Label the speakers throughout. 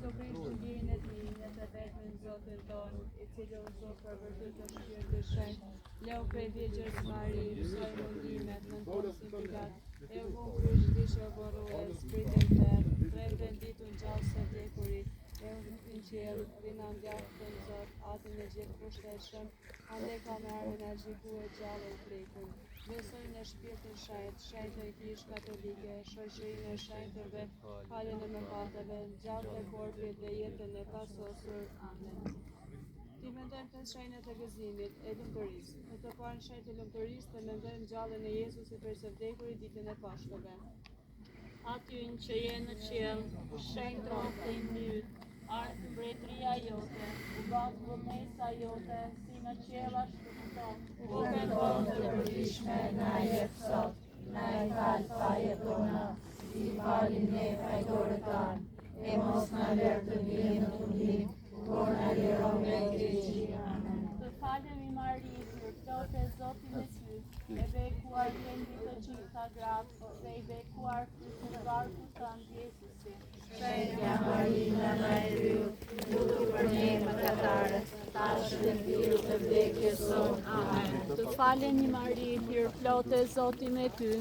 Speaker 1: Zotërisht ndjerin e dinë të vetën Zotin tonë, I cili u zot për vërtet të shpirtit shenjtë, leu prej Virgjës Mari, mësoj mundimet në ponsifikat, e u bon kryq vishë borue, spritin tërë, drejtën ditun gjallë së vdekurit, e u në qiell, rina ndjaftën Zot, atin e gjithë pushtetshëm, ande ka marrë energjiku e gjallë e prekun. Besoj në shpirtin shenjtë, shenjtën e Kishë Katolike, shoqërinë e shenjtërve, faljen e mëkateve, ngjalljen e korpit dhe jetën e pasosur. Amen. Ti mendojmë të shenjat e gëzimit, e lumturisë. Në të parën shenjtë e lumturisë të mendojmë ngjalljen e Jezusit prej së vdekurit ditën e Pashkëve.
Speaker 2: Aty që je në qiell, shenjtrofe I mbyt, ardh mbretëria jote, u bat vullnesa jote, si në qiell ashtu në tokë.
Speaker 3: Bukën tonë të përditshme na jep sot, na I fal fajet tona, si falim ne fajtorët tanë, e mos na lër të vijmë në tundim, por na liro nga I keqi. Amen.
Speaker 2: Të falemi Mari, plot e Zoti me ty, e bekuar je mbi të gjitha gratë, dhe I bekuar fruti I barkut tënd Jezusi.
Speaker 3: Shenjtja Marina na e yll, lutu për ne mëkatarët, tash në fill të vdekjes sonë. Amen.
Speaker 2: Të falemi Mari, hir plot e Zoti me ty,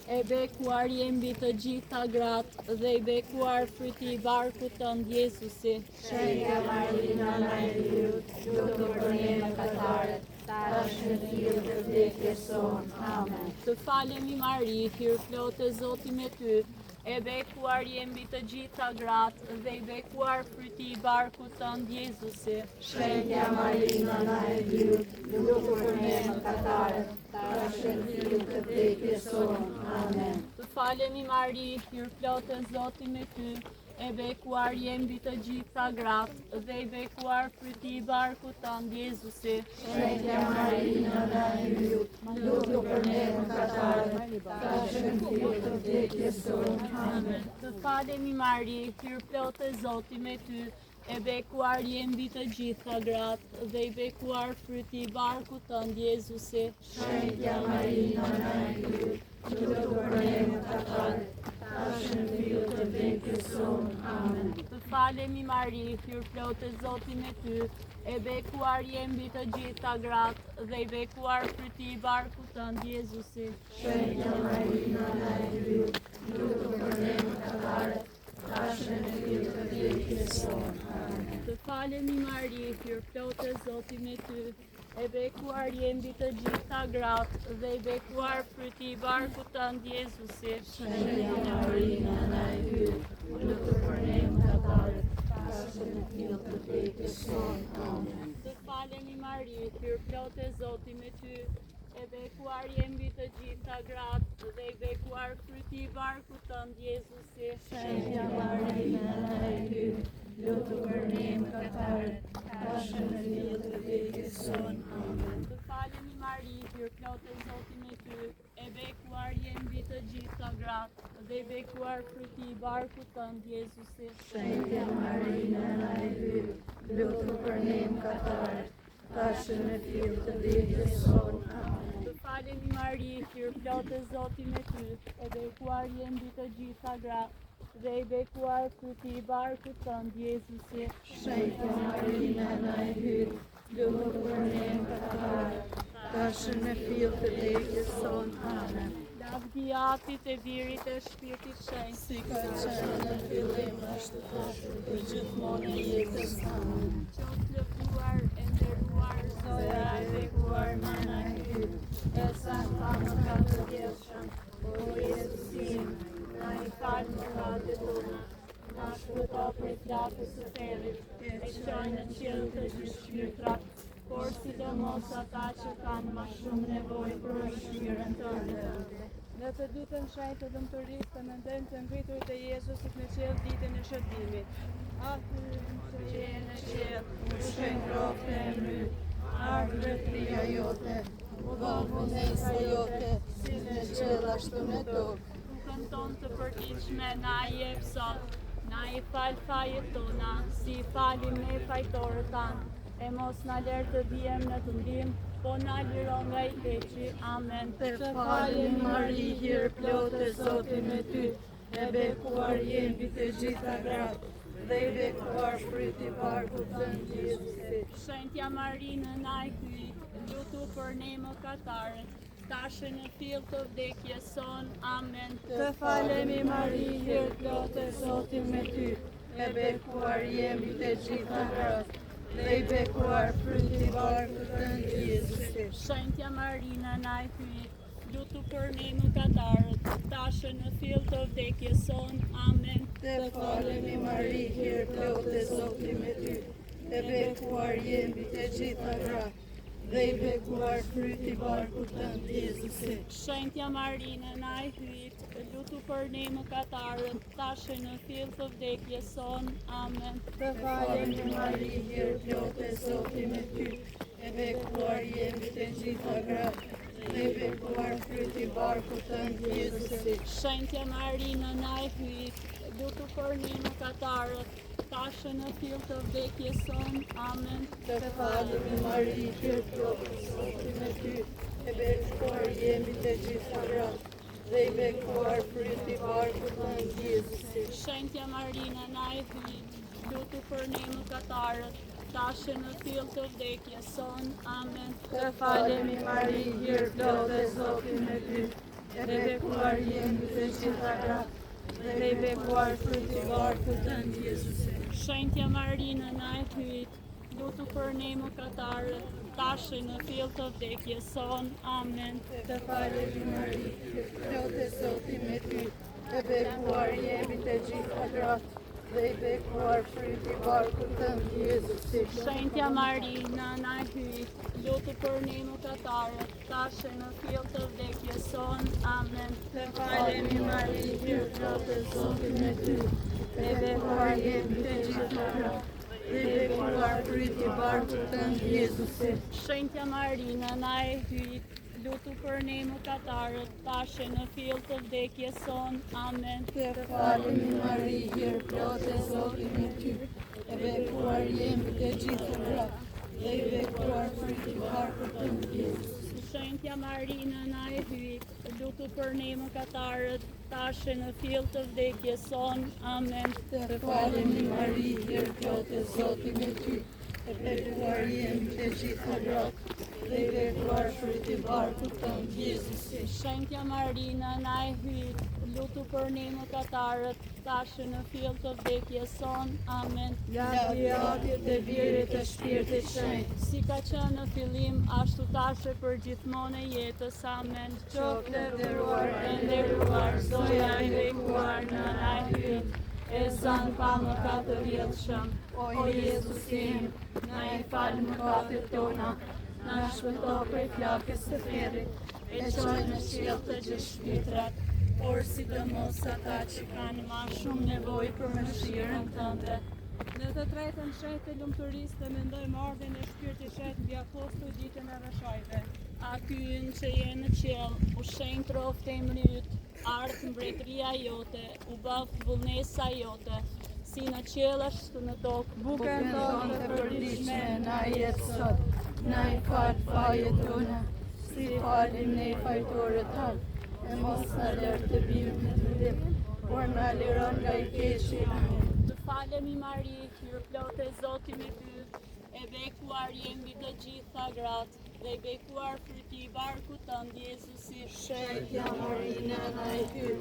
Speaker 2: e bekuar je mbi të gjitha gratë, dhe I bekuar fruti I barkut tënd Jezusi.
Speaker 3: Shenjtja Marina na e yll, lutu për ne mëkatarët, tash në fill të vdekjes sonë. Amen.
Speaker 2: Të falemi Mari, hir plot e Zoti me ty, e bekuar je mbi të gjitha gratë, dhe I bekuar fruti I barkut tënd Jezusi.
Speaker 3: Shenjtja Marina na e yll, lutu për ne mëkatarët, tash në fill të vdekjes sonë. Amen.
Speaker 2: Të falemi Mari, hir plot e Zoti me ty, e bekuar je mbi të gjitha gratë, dhe I bekuar fruti I barkut tënd Jezusi.
Speaker 3: Shenjtja Marina na e yll, lutu për ne mëkatarët, tash në fill të vdekjes sonë. Amen.
Speaker 2: Të falemi Mari, hir plot e Zoti me ty, e bekuar je mbi të gjitha gratë, dhe I bekuar fruti I barkut tënd Jezusi.
Speaker 3: Shenjtja Marina na e yll, lutu për ne mëkatarët, tash në fill të vdekjes sonë. Amen.
Speaker 2: Të falemi Mari, hir plot e Zoti me ty, e bekuar je mbi të gjitha gratë, dhe I bekuar fruti I barkut tënd Jezusi.
Speaker 3: Shenjtja Marina na e yll, lutu për ne mëkatarët, tash në fill të vdekjes sonë. Amen.
Speaker 2: Të falemi Mari, hir plot e Zoti me ty, e bekuar je mbi të gjitha gratë, dhe I bekuar fruti I barkut tënd Jezusi.
Speaker 3: Shenjtja Marina na e yll, lutu për ne mëkatarët, tash në fill të vdekjes sonë. Amen.
Speaker 2: Të falemi Mari, hir plot e Zoti me ty, e bekuar je mbi të gjitha gratë, dhe I bekuar fruti I barkut tënd Jezusi.
Speaker 3: Shenjtja Marina na e yll, lutu për ne mëkatarët, tash në fill të vdekjes sonë. Amen.
Speaker 2: Të falemi Mari, hir plot e Zoti me ty, e bekuar je mbi të gjitha gratë, dhe I bekuar fruti I barkut tënd Jezusi.
Speaker 3: Shenjtja Marina na e yll, lutu për ne mëkatarët, tash në fill të vdekjes sonë. Amen.
Speaker 2: Të falemi Mari, hir plot e Zoti me ty, e bekuar je mbi të gjitha gratë, dhe I bekuar fruti I barkut tënd Jezusi.
Speaker 3: Shenjtja Marina na e yll, lutu për ne mëkatarët, tash në fill të vdekjes sonë. Amen.
Speaker 2: Lavdi Atit e Birit e Shpirtit Shenjtë,
Speaker 3: Si ka qenë në fillim, ashtu tashmë, për gjithmonë e jetës. Amen.
Speaker 2: qoftë lëftuar e nderuar Zoja e bekuar mana e yt,
Speaker 3: E sankta mëkat të vjetshëm, o Jezusim,
Speaker 2: na I fal mëkatet tona, na shpëto prej flakës së territ, e çoj në qiell të gjithë shpirtrat, por sidomos ata që kanë më shumë nevojë për mëshirën tënde.
Speaker 1: Në të ditën shenjtë të lumturisë të mendojmë të ngriturit e Jezusit në qiell ditën e shërbimit. Aty që je në qiell,
Speaker 3: u shëngrofte e mbyt, ardh mbretëria jote, u bën vullnesa jote, si në qiell ashtu në tokë.
Speaker 2: Bukën tonë të përditshme na I jep sot, na I fal fajet tona, si I falim ne fajtorët tanë, e mos na lër të vijem në tundim, po na liro nga I keqi. Amen.
Speaker 3: Të falemi Mari, hir plot e Zoti me ty, e bekuar je mbi të gjitha gratë, dhe i bekuar fryti i barkut tënd Jezusi.
Speaker 2: Shenjtja Marinë na i hyjt, lutu për ne mëkatarët, tashë në fill të vdekjes son. Amen.
Speaker 3: Të falemi Mari, hir plotë Zoti me ty, e bekuar jemi të gjitha gratë, dhe i bekuar fryti i barkut tënd Jezusi.
Speaker 2: Shenjtja Marinë na i hyjt, lutu për ne mëkatarët, tashë në fill të vdekjes son. Amen.
Speaker 3: Të falemi Mari, hir plotë Zoti me ty, e bekuar jemi të gjitha gratë, dhe i bekuar fryti i barkut tënd Jezusi.
Speaker 2: Shenjtja Marinë na i hyjt, lutu për ne mëkatarët, tashë në fill të vdekjes son. Amen.
Speaker 3: Të falemi Mari, hir plotë Zoti me ty, e bekuar jemi të gjitha gratë, dhe i bekuar fryti i barkut tënd Jezusi.
Speaker 2: Shenjtja Marinë na i hyjt, lutu për ne mëkatarët, tashë në fill të vdekjes son. Amen.
Speaker 3: Të falemi Mari, hir plotë Zoti me ty, e bekuar jemi të gjitha gratë, dhe i bekuar fryti i barkut tënd Jezusi.
Speaker 2: Shenjtja Marinë na i hyjt, lutu për ne mëkatarët, tashë në fill të vdekjes son. Amen.
Speaker 3: Të falemi Mari, hir plotë Zoti me ty, e bekuar jemi të gjitha gratë, dhe i bekuar fryti i barkut tënd Jezusi.
Speaker 2: Shenjtja Marinë na i hyjt, lutu për ne mëkatarët, tashë në fill të vdekjes son. Amen.
Speaker 3: Të falemi Mari, hir plotë Zoti me ty, e bekuar jemi të gjitha gratë, dhe i bekuar fryti i barkut tënd Jezusi.
Speaker 2: Shenjtja Marinë na i hyjt, lutu për ne mëkatarët, tashë në fill të vdekjes son. Amen.
Speaker 3: Të falemi Mari, hir plotë Zoti me ty, e bekuar jemi të gjitha gratë, dhe i bekuar fryti i barkut tënd Jezusi.
Speaker 2: Shenjtja Marinë na i hyjt, lutu për ne mëkatarët, tashë në fill të vdekjes son. Amen.
Speaker 3: Të falemi Mari, hir plotë Zoti me ty, e bekuar jemi të gjitha gratë, dhe i bekuar fryti i barkut tënd Jezusi.
Speaker 2: Shenjtja Marinë na i hyjt, lutu për ne mëkatarët, tashë në fill të vdekjes son. Amen.
Speaker 3: Të falemi Mari, hir plotë Zoti me ty, e bekuar jemi të gjitha gratë, dhe i bekuar fryti i barkut tënd Jezusi.
Speaker 2: Shenjtja Marinë na i hyjt, lutu për ne mëkatarët, tashë në fill të vdekjes son. Amen.
Speaker 3: Lavdi të Birit të Shpirtit Shenjtë,
Speaker 2: Si ka qenë në fillim, ashtu tashë për gjithmonë e jetës. Amen.
Speaker 3: qoftë e nderuar
Speaker 2: E nderuar, zoja i bekuar në na i hyjt, e zënë pa mëkat të vjetshëm.
Speaker 3: O Jezus im,
Speaker 2: Na i fal mëkatet tona, na shpëto prej flakës së ferrit, e çoj në qiell të gjithë shpirtrat, por sidomos ata që kanë më shumë nevojë për mëshirën tënde.
Speaker 1: Në të tretën shenjtë të lumturisë të mendojmë ardhen e Shpirtit Shenjtë mbi apostujt ditën e rreshajve.
Speaker 2: A ky yn që je në qiell, u shenj troftë e mryt, ardh mbretëria jote, u bëf vullnesa jote, si në qiell ashtu në tokë.
Speaker 3: bukën tonë të përditshme na jep sot, na i fal fajet tona, si falim ne fajtorët tanë, e mos na lër të bijmë në trym, por na liron nga i keqi.
Speaker 2: Të falemi Mari, hir plotë e Zoti me ty, e bekuar jemi të gjitha gratë, dhe i bekuar fryti i barkut tënd Jezusi.
Speaker 3: Shenjtja Marinë na i hyj,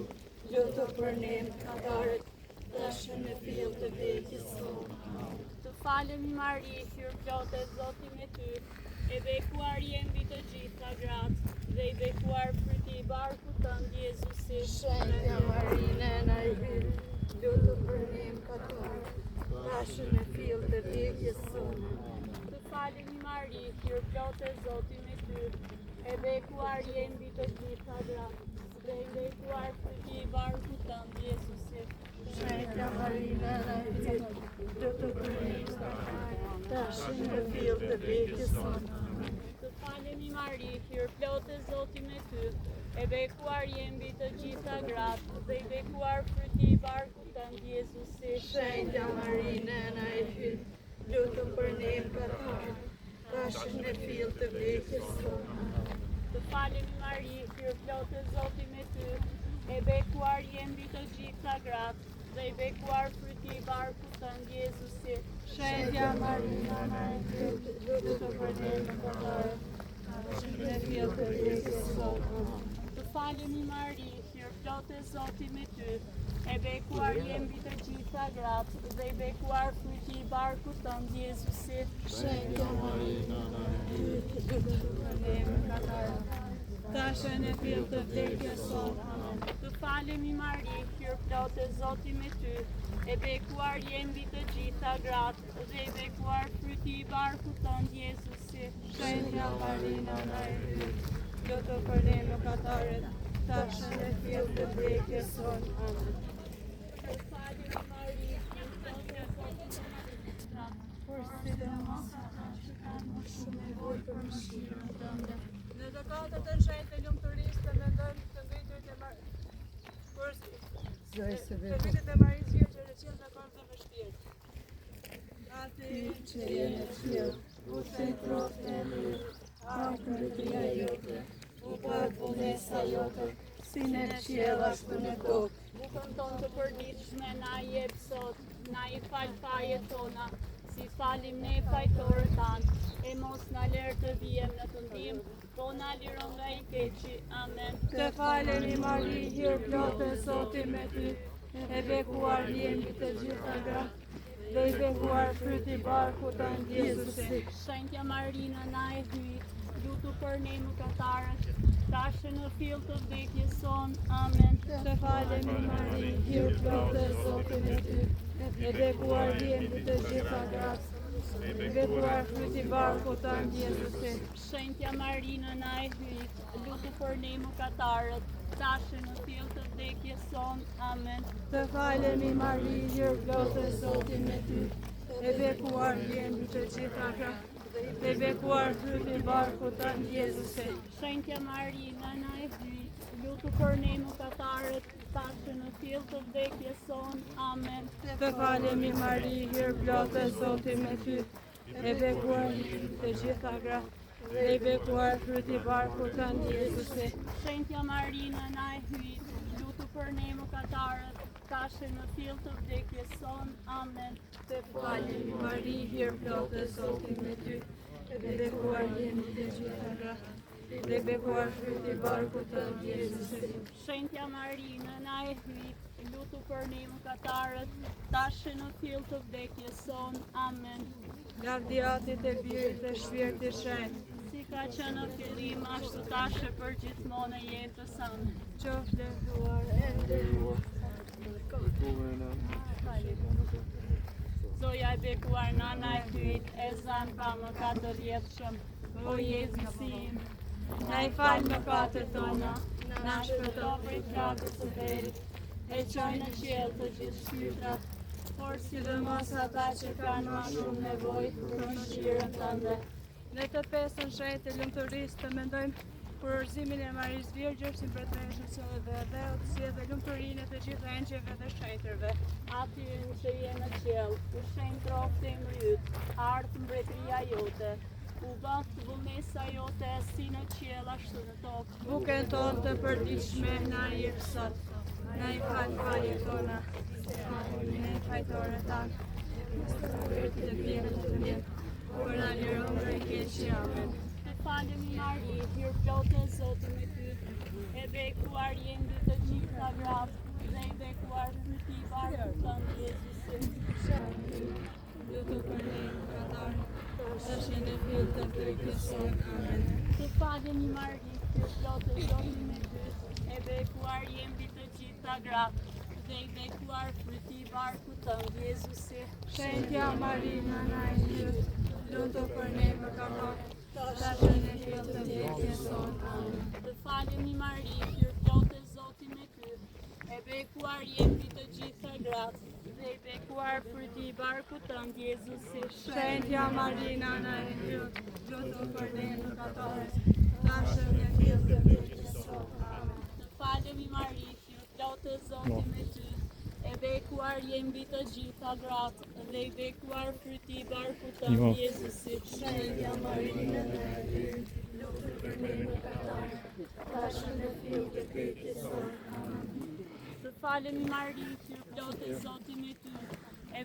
Speaker 3: lutu për ne mëkatarët, tashë në fill të vdekjes sonë.
Speaker 2: Të falemi Mari, hir plotë e Zoti me ty, e bekuar jemi të gjitha gratë, dhe i bekuar fryti i barkut tënd Jezusi.
Speaker 3: Shenjtja Marinë na i hyj, lutu për ne mëkatarët, tashë në fill të vdekjes sonë.
Speaker 2: Të falemi Mari, hir plotë e Zoti me ty, e bekuar jemi të gjitha gratë, dhe i bekuar fryti i barkut tënd Jezusi.
Speaker 3: Shenjtja Marinë na i hyj, lutu për ne mëkatarët, tashë në fill të vdekjes sonë.
Speaker 2: Të falemi Mari, hir plotë e Zoti me ty, e bekuar jemi të gjitha gratë, dhe i bekuar fryti i barkut tënd Jezusi.
Speaker 3: Shenjtja Marinë na i hyj, lutu për ne mëkatarët, tashë në fill të vdekjes sonë.
Speaker 2: Të falemi Mari, hir plotë e Zoti me ty, e bekuar jemi të gjitha gratë, dhe i bekuar fryti i barku tënd Jezusi.
Speaker 1: Shenjtja Marina, lutu për ne mëkatarët, tashmë në fill të vdekjes sot.
Speaker 2: Të falemi Mari, hir plotë e Zoti me ty, e bekuar jem mbi të gjitha gratë, dhe i bekuar fruti i barkut tënd Jezusi.
Speaker 1: Shenjtja Marina, lutu për ne mëkatarët, tashmë në fill të vdekjes sot.
Speaker 2: Të falemi Mari, hir plotë e Zoti me ty, e bekuar jem mbi të gjitha gratë, dhe i bekuar fruti i barkut tënd Jezusi.
Speaker 1: Shenjtja Marina, lutu për ne mëkatarët, tashmë në fill të vdekjes sot. Amen.
Speaker 2: Të falemi Mari, hir plotë e Zotit me ty,
Speaker 1: Por sidomos ata që kanë më shumë nevojë për mëshirën tënde. Në të katërt e shenjtë e lumturisë të mendojmë të ngritur të Marisë Virgjë e qenë në korë dhe vështirë. Ati që je në qiell, udhëzoj trofën e mirë, ardhmëria jote, u bërë punesa jote, si në qiell ashtu në tokë.
Speaker 2: bukën tonë të përditshme na jep sot, na i fal fajet tona, si falim ne fajtorët tanë, e mos na lër të vijem në të ndimë, po na liron nga i keqi. Amen.
Speaker 1: Të falemi Mari, hir plotë e Zoti me ty, e bekuar jemi të gjitha gratë, dhe i bekuar fryti barkut tënd Jezusi.
Speaker 2: Shenjtja Marina na e hyjt, lutu për ne mëkatarët, tashë në fill të vdekjes son. Amen.
Speaker 1: Të falemi Mari, hir plotë e Zoti me ty, e bekuar jemi të gjitha gratë, e bekuar fryti barkut tënd Jezusi.
Speaker 2: Shenjtja Marina na e hyjt, lutu për ne mëkatarët, tashë në fill të vdekjes son. Amen.
Speaker 1: Të falemi Mari, hir plotë e Zoti me ty, e bekuar jemi të gjitha gratë, e bekuar fryti barkut tënd Jezusi.
Speaker 2: Shenjtja Marina na e hyjt, lutu për ne mëkatarët, tashë në fill të vdekjes son. Amen.
Speaker 1: Të falemi Mari, hir plotë e Zoti me ty, e bekuar jemi të gjitha gratë, e bekuar fryti barkut tënd Jezusi.
Speaker 2: Shenjtja Marina na e hyjt, lutu për ne mëkatarët, tashë në fill të vdekjes son. Amen.
Speaker 1: Të falemi Mari, hir plotë e Zoti me ty, e bekuar jemi të gjitha gratë, e bekuar fryti barkut tënd Jezusi.
Speaker 2: Shenjtja Marina na e hyjt, lutu për ne mëkatarët, tashë në fill të vdekjes son. Amen.
Speaker 1: Lavdiatit e Birit dhe Shpirtit Shenjtë,
Speaker 2: Si ka qenë në fillim, ashtu tashë për gjithmonë e jetës anë.
Speaker 1: qoftë lënduar e nderuar.
Speaker 2: Zoja e bekuar nana e hyjt, e zanë pa më 4 vjetëshëm, o Jezusi im,
Speaker 1: Na i fal mëkatet tona,
Speaker 2: na shpëto prej flakës së verit, e qoj në qiell të gjithë shpirtrat, por
Speaker 1: sidomos ata që kanë më shumë nevojë për mëshirën tënde. Në të pesën shenjtë e lumturisë të mendojmë për urëzimin e Marisë Virgjës, si mbretëreshën e dhe si edhe lumturinë e të gjithë engjëve dhe shenjtërve.
Speaker 2: Aty që je në qiell, ushenj troftë e mbyt, ardh mbretëria jote, u bën vullnesa jote si në qiell ashtu në tokë.
Speaker 1: Bukën tonë të përditshme na jep sot, na i fal fajet tona, si falim ne fajtorët tanë, mos të rritë të vjerë të vjetë, por na liron nga i keqi. Amen.
Speaker 2: Të falemi Mari, hir plotë e Zoti me ty, e bekuar je mbi të gjitha gratë, dhe i bekuar fryti i barkut tënd Jezusi.
Speaker 1: Lutu për ne mëkatarë, tashë në fill të vdekjes son. Amen.
Speaker 2: Të falemi Mari, hir plotë e Zoti me ty, e bekuar je mbi të gjitha gratë, dhe i bekuar fryti i barkut tënd Jezusi.
Speaker 1: Shenjtja Marina na e hyjt, lutu për ne mëkatarë, tashë në fill të vdekjes son. Amen.
Speaker 2: Të falemi Mari, hir plotë e Zoti me ty, e bekuar je mbi të gjitha gratë, dhe i bekuar fryti i barkut tënd Jezusi.
Speaker 1: Shenjtja Marina na e hyjt, lutu për ne mëkatarë, tashë në fill të vdekjes son. Amen.
Speaker 2: Të falemi Mari, hir plotë e Zoti me ty, e bekuar je mbi të gjitha gratë, dhe i bekuar fryti i barkut tënd Jezusi.
Speaker 1: Shenjtja Marina na e hyjt, lutu për ne mëkatarë, tashë në fill të vdekjes son. Amen.
Speaker 2: Të falemi Mari, hir plotë e Zoti me ty, e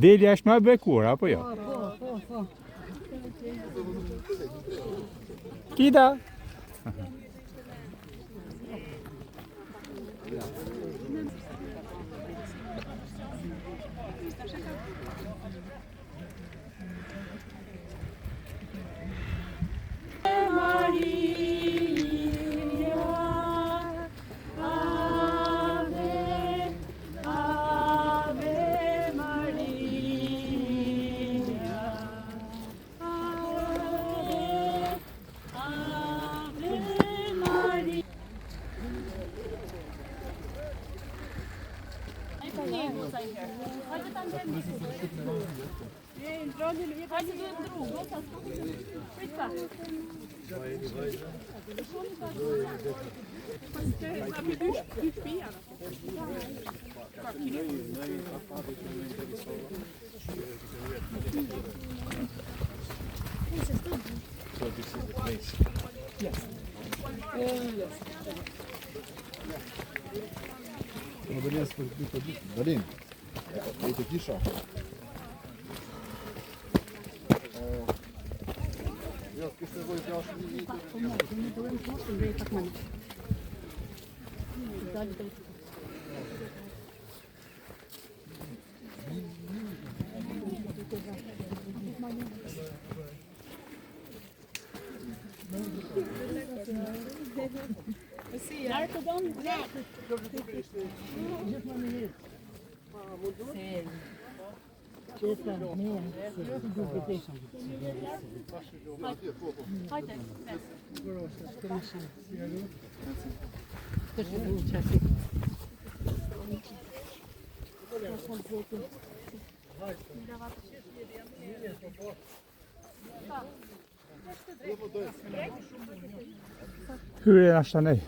Speaker 4: Delja është më e bekuar, apo jo?
Speaker 5: Po.
Speaker 4: Tita!
Speaker 6: Dalin, e të kisha. Jo, kështë nevojë të ashtë një
Speaker 4: Hyrja është të nej.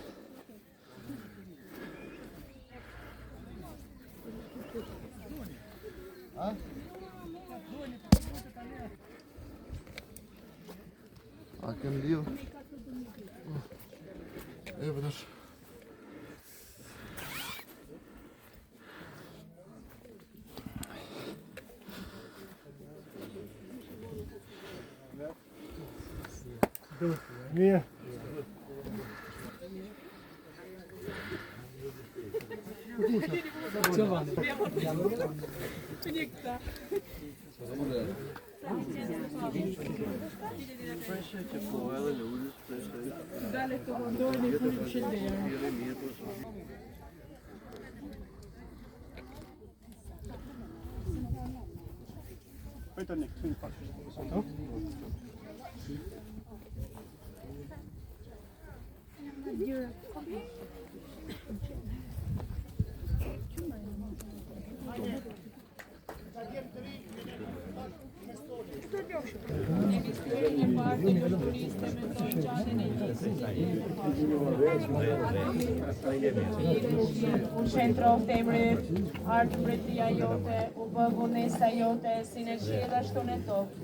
Speaker 6: A kem lidhë? E vëdash.
Speaker 5: Mirë.
Speaker 2: U centro femrë, ardë mbretëria jote, u bë vonesa jote, si në qiell ashtu në tokë.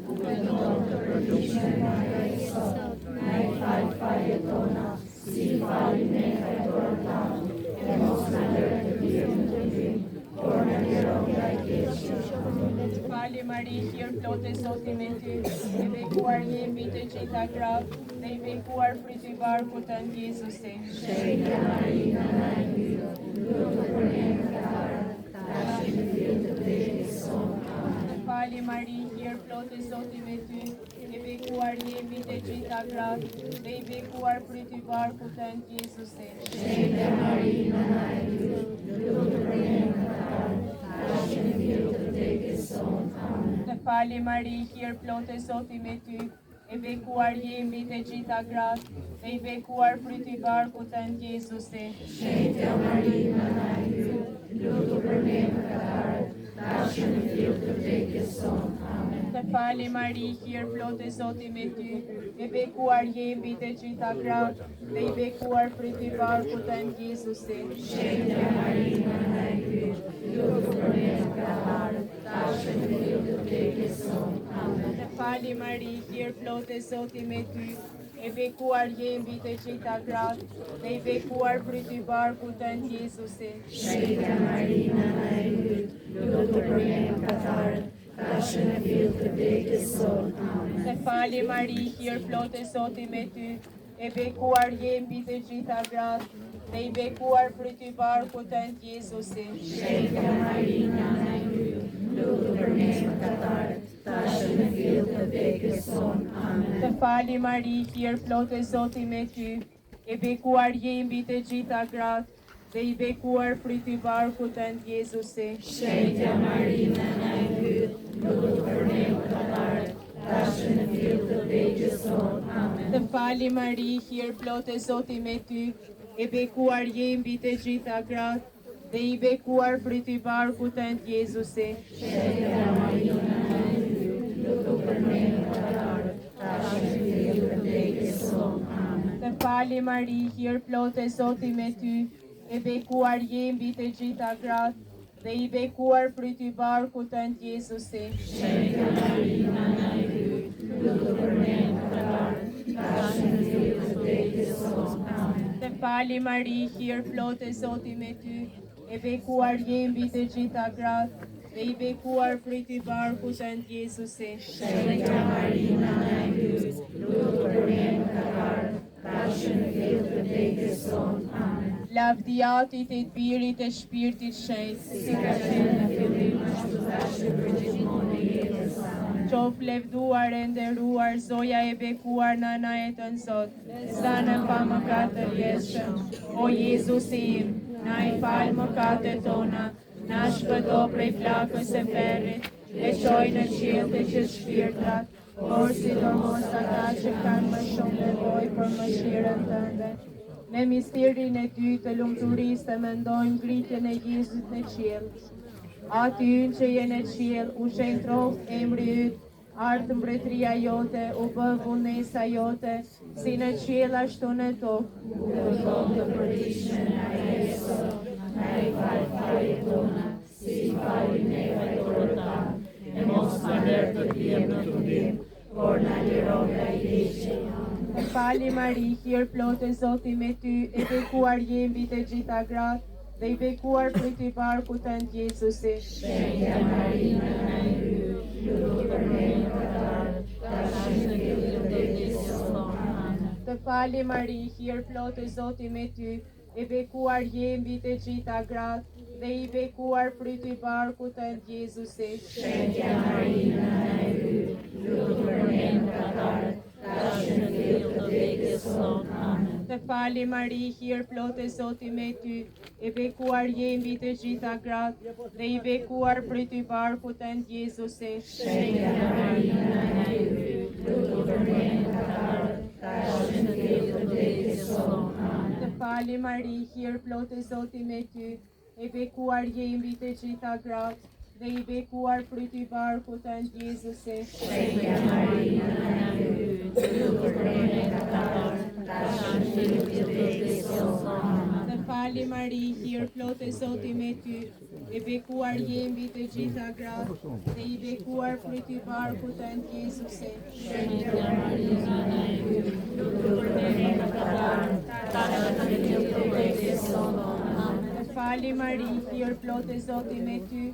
Speaker 2: Falje Mari, hir plotë Zoti me ty, i bekuar je mbi të gjitha gratë, dhe i bekuar fryti i barkut të Jezusi.
Speaker 3: Shenjta Marina na e mbyllë, lutu për ne mëkatarët, tash në fytyrë të vdekjes sonë. Amen.
Speaker 2: Falje Mari, hir plotë Zoti me ty, i bekuar je mbi të gjitha gratë, dhe i bekuar fryti i barkut të Jezusi.
Speaker 3: Shenjta Marina na e mbyllë, lutu për ne mëkatarët, tash në fytyrë të vdekjes sonë. Amen.
Speaker 2: Të falje Mari, hir plotë Zoti me ty, i bekuar je mbi të gjitha gratë, dhe i bekuar fryti i barkut të Jezusi.
Speaker 3: Shenjta Marina na e mbyllë, lutu për ne mëkatarët, tash në fytyrë të vdekjes sonë. Amen.
Speaker 2: Të falje Mari, hir plotë Zoti me ty, i bekuar je mbi të gjitha gratë, dhe i bekuar fryti i barkut të Jezusi.
Speaker 3: Shenjta Marina na e mbyllë, lutu për ne mëkatarët, tash në fytyrë të vdekjes sonë. Amen.
Speaker 2: Të falje Mari, hir plotë Zoti me ty, i bekuar je mbi të gjitha gratë, dhe i bekuar fryti i barkut të Jezusi.
Speaker 3: Shenjta Marina na e mbyllë, lutu për ne mëkatarët, tash në fyll të vdekjes son. Amen.
Speaker 2: Të fali Mari, hir plot e Zoti me ty, e bekuar je mbi të gjitha gratë, dhe i bekuar fruti i barkut tënd Jezusi.
Speaker 3: Shenjta Marina në yt, lutu për ne mëkatarët, tash në fyll të vdekjes son. Amen.
Speaker 2: Të fali Mari, hir plot e Zoti me ty, e bekuar je mbi të gjitha gratë, dhe i bekuar fruti i barkut tënd Jezusi.
Speaker 3: Shenjta Marina në yt, lutu për ne mëkatarët, tash në fyll të vdekjes son. Amen.
Speaker 2: Të fali Mari, hir plot e Zoti me ty, e bekuar je mbi të gjitha gratë, dhe i bekuar fruti i barkut tënd Jezusi.
Speaker 3: Shenjta Marina në yt, lutu për ne mëkatarët, tash në fyll të vdekjes son. Amen.
Speaker 2: Të fali Mari, hir plot e Zoti me ty, e bekuar je mbi të gjitha gratë, dhe i bekuar fruti i barkut tënd Jezusi.
Speaker 3: Shenjta Marina në yt, lutu për ne mëkatarët, tash në fyll të vdekjes son. Amen.
Speaker 2: Të fali Mari, hir plot e Zoti me ty, e bekuar je mbi të gjitha gratë, dhe i bekuar fruti i barkut tënd Jezusi.
Speaker 3: Shenjta Marina në yt, lutu për ne mëkatarët, tash në fyll të vdekjes son. Amen.
Speaker 2: Lavdiatit e të Birit e Shpirtit Shenjtë,
Speaker 3: Si ka qenë në fillim, ashtu tash e përgjithmonë në jetën tonë.
Speaker 2: qof levduar e nderuar, Zoja e bekuar në anajetën sot, sa në pa mëkatë të vjeshëm. O Jezusi im, na i falë mëkatet tona, na shpëto prej flakës e ferrit, e qoj në qiell të gjithë shpirtrat, por sidomos ata që kanë më shumë nevojë për mëshirën tënde. Me misterin e ty të lumturisë të mendojmë ngritjen e Jezusit në qiell. Aty ynë që je në qiell, u shenjtrof emri yt, ardh mbretëria jote, u bë vullnesa jote, si në qiell ashtu në tokë.
Speaker 3: Kërkon të përditshme na jep sot, na i fal fajet tona, si i falim ne fajtorët tanë, e mos na lër të vijmë në tundim, por na liro nga i keqi.
Speaker 2: Të fali Mari, hir plot e Zoti me ty, e bekuar je mbi të gjitha gratë, dhe i bekuar fruti i barkut tënd Jezusi.
Speaker 3: Shenjta Marina në yt, lutu për ne mëkatarët, tash në fyll të vdekjes son. Amen.
Speaker 2: Të fali Mari, hir plot e Zoti me ty, e bekuar je mbi të gjitha gratë, dhe i bekuar fruti i barkut tënd Jezusi.
Speaker 3: Shenjta Marina në yt, lutu për ne mëkatarët, tash në fyll të vdekjes son. Amen.
Speaker 2: Të fali Mari, hir plot e Zoti me ty, e bekuar je mbi të gjitha gratë, dhe i bekuar fruti i barkut tënd Jezusi.
Speaker 3: Shenjta Marina në yt, lutu për ne mëkatarët, tash në fyll të vdekjes son. Amen.
Speaker 2: Të fali Mari, hir plot e Zoti me ty, e bekuar je mbi të gjitha gratë, dhe i bekuar fruti i barkut tënd Jezusi.
Speaker 3: Shenjta Marina në yt, lutu për ne mëkatarët, tash në fyll të vdekjes son. Amen.
Speaker 2: Të fali Mari, hir plot e Zoti me ty, e bekuar je mbi të gjitha gratë, dhe i bekuar fruti i barkut tënd Jezusi.
Speaker 3: Shenjta Marina në yt, lutu për ne mëkatarët, tash në fyll të vdekjes son. Amen.
Speaker 2: Të fali Mari, hir plot e Zoti me ty,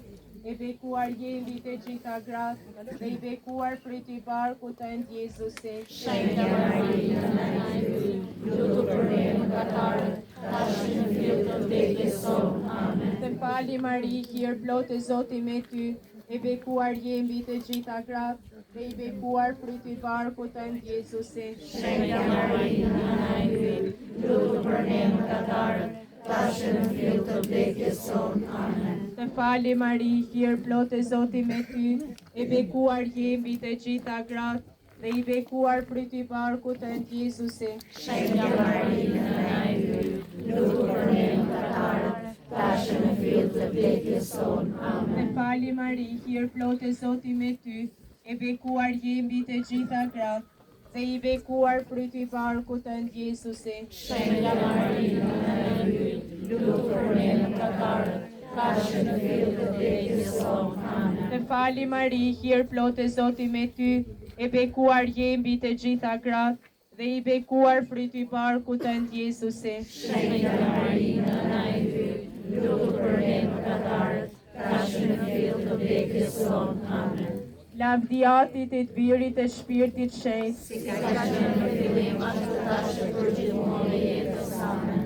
Speaker 2: e bekuar je mbi të gjitha gratë, dhe i bekuar fruti i barkut tënd Jezusi.
Speaker 3: Shenjta Marina në yt, lutu për ne mëkatarët, tash në fyll të vdekjes son. Amen.
Speaker 2: Të fali Mari, hir plot e Zoti me ty, e bekuar je mbi të gjitha gratë, dhe i bekuar fruti i barkut tënd Jezusi.
Speaker 3: Shenjta Marina në yt, lutu për ne mëkatarët, tash në fyll të vdekjes son. Amen.
Speaker 2: Të fali Mari, hir plot e Zoti me ty, e bekuar je mbi të gjitha gratë, dhe i bekuar fruti i barkut tënd Jezusi.
Speaker 3: Shenjta Marina në yt, lutu për ne mëkatarët, tash në fyll të vdekjes son. Amen.
Speaker 2: Të fali Mari, hir plot e Zoti me ty, e bekuar je mbi të gjitha gratë, dhe i bekuar fruti i barkut tënd Jezusi.
Speaker 3: Shenjta Marina në yt, lutu për ne mëkatarët, tash në fyll të vdekjes son. Amen.
Speaker 2: Të fali Mari, hir plot e Zoti me ty, e bekuar je mbi të gjitha gratë, dhe i bekuar fruti i barkut tënd Jezusi.
Speaker 3: Shenjta Marina në yt, lutu për ne mëkatarët, tash në fyll të vdekjes son. Amen.
Speaker 2: lavdiatit e të birit e shpirtit shenjtë,
Speaker 3: si ka qenë në fillim ashtu tashmë për gjithmonë në jetës. Amen.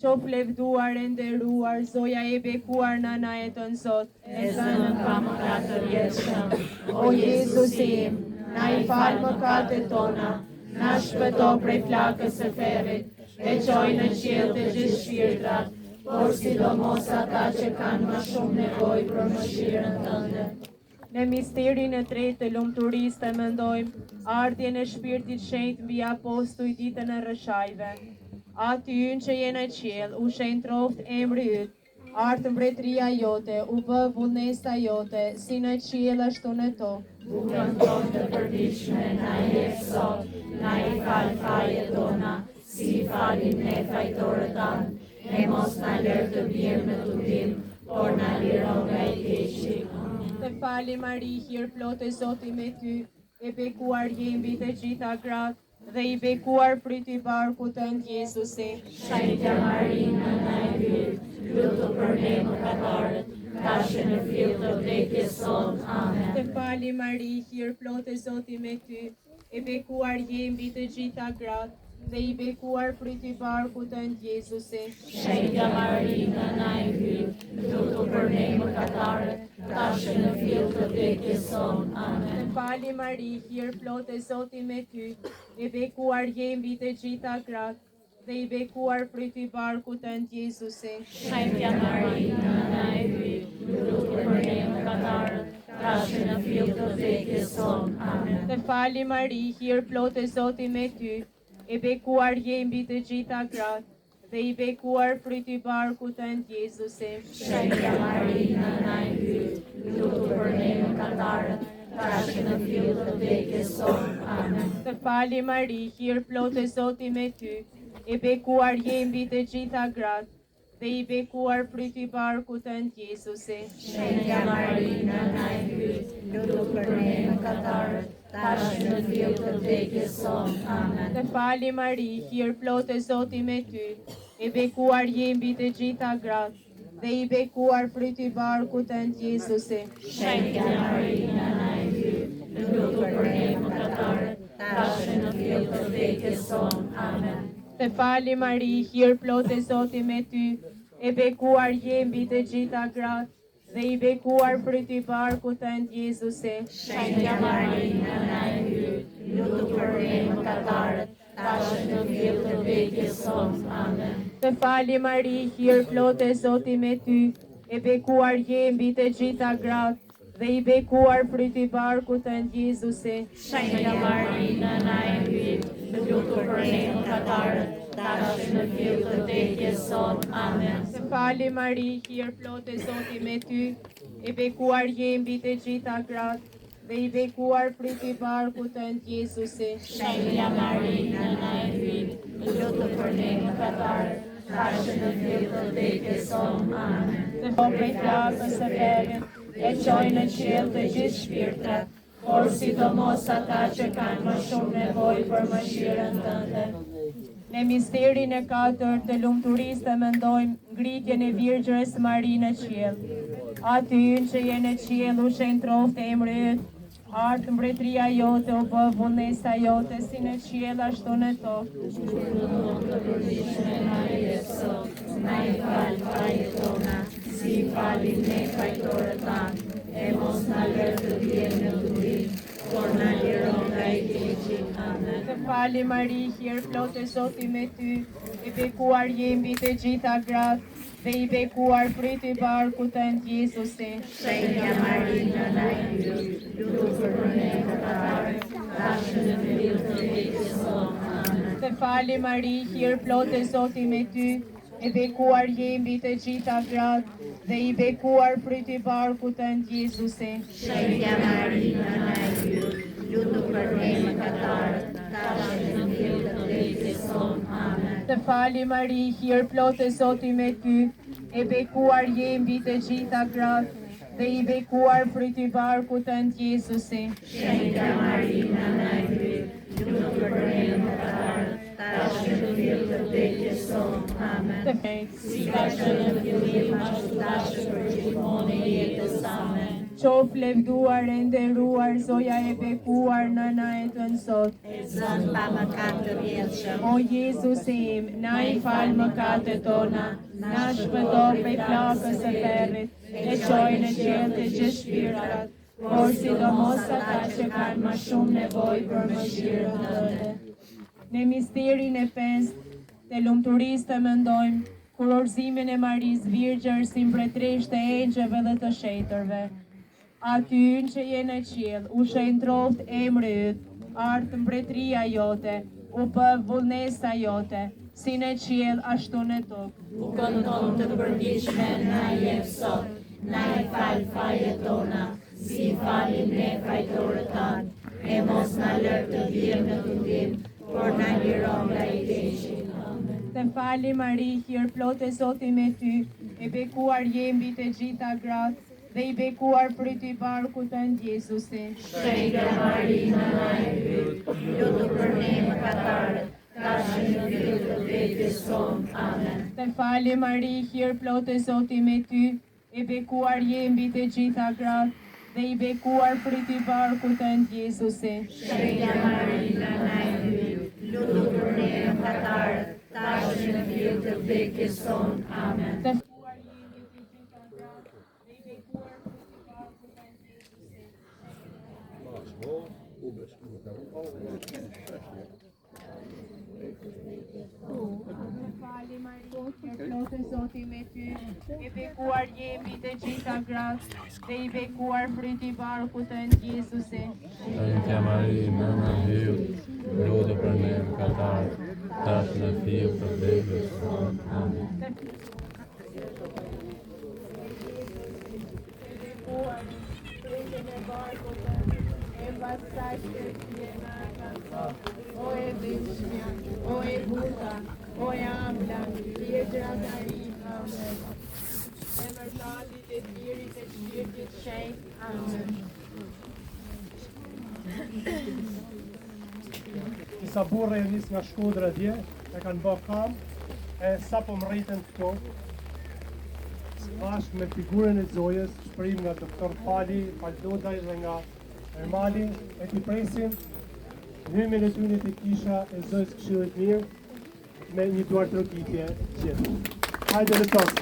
Speaker 2: qof levduar e nderuar, Zoja e bekuar nana e ton Zot,
Speaker 3: E zënën pa mëkat të vjetshëm,
Speaker 2: o Jezus im, na i fal mëkatet tona, na shpëto prej flakës së ferrit, e qoj në qiell të gjithë shpirtrat,
Speaker 3: por sidomos ata që kanë më shumë nevojë për mëshirën tënde.
Speaker 2: Në misterin e tretë të lumturisë të mendojmë ardhjen e Shpirtit Shenjtë mbi apostuj ditën e rrëshajve. Aty ynë që je në qiell, u shenjë troft emri yt, ardh mbretëria jote, u bë vullnesa jote, si në qiell ashtu në tokë.
Speaker 3: Bukën tonë të përditshme na jep sot, na i fal fajet tona, si i falim ne fajtorët tanë, e mos na lër të bjerë në turim, por na liro nga i keqi.
Speaker 2: Të fali Mari, hir plotë e Zoti me ty, e bekuar je mbi të gjitha gratë, dhe i bekuar fryti i barkut tënd Jezusi.
Speaker 3: Shenjtja Mari, nëna e yt, lutu për ne mëkatarët, tash në fill të vdekjes son. Amen.
Speaker 2: Të fali Mari, hir plotë e Zoti me ty, e bekuar je mbi të gjitha gratë, dhe i bekuar fryti i barkut tënd Jezusi.
Speaker 3: Shenjtja Mari, nëna e yt, lutu për ne mëkatarët, tash në fill të vdekjes son. Amen.
Speaker 2: Të fali Mari, hir plotë e Zoti me ty, e bekuar je mbi të gjitha gratë, dhe i bekuar fryti i barkut tënd Jezusi.
Speaker 3: Shenjtja Mari, nëna e yt, lutu për ne mëkatarët, tash në fill të vdekjes son. Amen.
Speaker 2: Të fali Mari, hir plotë e Zoti me ty, e bekuar je mbi të gjitha gratë, dhe i bekuar fryti i barkut tënd Jezusi.
Speaker 3: Shenjtja Mari, nëna e yt, lutu për ne mëkatarët, tash në fill të vdekjes son. Amen.
Speaker 2: Të fali Mari, hir plotë e Zoti me ty, e bekuar je mbi të gjitha gratë, dhe i bekuar fryti i barkut tënd Jezusi.
Speaker 3: Shenjtja Mari, nëna e yt, lutu për ne mëkatarët, tash në fill të vdekjes son. Amen.
Speaker 2: Të fali Mari, hir plotë e Zoti me ty, e bekuar je mbi të gjitha gratë, dhe i bekuar fryti i barkut tënd Jezusi.
Speaker 3: Shenjtja Mari, nëna e yt, lutu për ne mëkatarët, tash në fill të vdekjes son. Amen.
Speaker 2: Të fali Mari, hir plotë e Zoti me ty, e bekuar je mbi të gjitha gratë, dhe i bekuar fryti i barkut tënd Jezusi.
Speaker 3: Shenjtja Mari, nëna e yt, lutu për ne mëkatarët, tash në fill të vdekjes son. Amen.
Speaker 2: Të fali Mari, hir plotë e Zoti me ty, e bekuar je mbi të gjitha gratë, dhe i bekuar fryti i barkut tënd Jezusi.
Speaker 3: Shenjtja Mari, nëna e yt, lutu për ne mëkatarët, tash në fill të vdekjes son. Amen.
Speaker 2: Të fali Mari, hir plotë e Zoti me ty, e bekuar je mbi të gjitha gratë, dhe i bekuar fryti i barkut tënd Jezusi.
Speaker 3: Shenjtja Mari, nëna e yt, lutu për ne mëkatarët, tash në fill të vdekjes son. Amen.
Speaker 2: Të prej flakës së ferrit, e qoj në qiell të gjithë shpirtrat, por sidomos ata që kanë më shumë nevojë për mëshirën tënde. Në misterin e katërt të lumturisë të mendojmë ngritjen e Virgjës Mari në qiell. Aty ynë që je në qiell, u shenjë troft emri yt, ardh mbretëria jote, u bë vullnesa jote, si në qiell ashtu në tokë.
Speaker 3: Na i fal fajet tona, si i falim ne fajtorët tanë, e mos na lër të bjerë në turim, por na liro nga i keqi. Amen.
Speaker 2: Të fali Mari, hir plotë e Zoti me ty, e bekuar je mbi të gjitha gratë, dhe i bekuar fryti i barkut tënd Jezusi.
Speaker 3: Shenjtja Mari, nëna e yt, lutu për ne mëkatarët, tash në fill të vdekjes son. Amen.
Speaker 2: Të fali Mari, hir plotë e Zoti me ty, e bekuar je mbi të gjitha gratë, dhe i bekuar fryti i barkut tënd Jezusi.
Speaker 3: Shenjtja Mari, nëna e yt, lutu për ne mëkatarët, tash në fill të vdekjes son. Amen.
Speaker 2: Të fali Mari, hir plotë e Zoti me ty, e bekuar je mbi të gjitha gratë, dhe i bekuar fryti i barkut tënd Jezusi.
Speaker 3: Shenjtja Mari, nëna e yt, lutu për ne mëkatarët, tash në fill të vdekjes son. Amen.
Speaker 2: Të
Speaker 3: Si ka qenë në fillim, ashtu tash për gjithmonë në jetës. Amen.
Speaker 1: Qof levduar e nderuar zoja e bekuar nëna e të nësot.
Speaker 3: e zënë pa mëkat të vjetshëm.
Speaker 1: O Jezus im, na i falë mëkatet tona, na shpëto prej flakës së ferrit, e çoj në qiell të gjithë shpirtrat, por sidomos ata që kanë më shumë nevojë për mëshirën tënde. Në misterin e pestë të lumturisë të mendojmë kurorzimin e Marisë Virgjër si mbretëresht të engjëve dhe të shetërve. Aty që je në qiell, u shentroft emri yt, ardh mbretëria jote, u bë vullnesa jote, si në qiell ashtu në tokë.
Speaker 3: Bukën tonë të përditshme na jep sot, na i fal fajet tona, si falim ne fajtorët tanë, e mos na lër të vijmë në tundim, por na liro nga i keqi.
Speaker 1: Të fali Mari, hir plot e Zoti me ty, e bekuar je mbi të gjitha gratë, dhe i bekuar fryti i barkut tënd Jezusi.
Speaker 3: Shenjtë Mari, nëna e yt, lutu për ne mëkatarët, tash në ditën e vdekjes sonë. Amen.
Speaker 1: Të fali Mari, hir plot e Zoti me ty, e bekuar je mbi të gjitha gratë, dhe i bekuar fryti i barkut tënd Jezusi.
Speaker 3: Shenjtë Mari, nëna e yt, lutu për ne mëkatarët, tash në ditën e vdekjes sonë. Amen.
Speaker 1: Të bekuar je mbi të gjitha gratë, dhe i bekuar fryti i barkut tënd Jezusi. Fali Maria, që plotë Zoti me ty, e bekuar je mbi të gjitha gratë, dhe i bekuar fryti i barkut tënd Jezusi.
Speaker 5: Shenjtë Mari, nëna e yt, lutu për ne mëkatarët, tash në ditën e vdekjes sonë. Amen.
Speaker 1: Bekuar frytin e barkut tënd, e pastaj shpirtin e nata, o e dhishmja, o e buta, o e ambla, i e gratari, amen. E mërtalit e tirit e shpirtit shenjt, amen.
Speaker 7: Disa burre e nis nga Shkodra dje, e kanë bë kam, e sa po më rritën këto, bashkë me figurën e Zojës, shpërim nga doktor Pali, Paldodaj dhe nga Ermali, e t'i presim hymin e tyne të kisha e Zojës Këshillit Mirë me një duar trokitje gjithë. Hajde në tosë!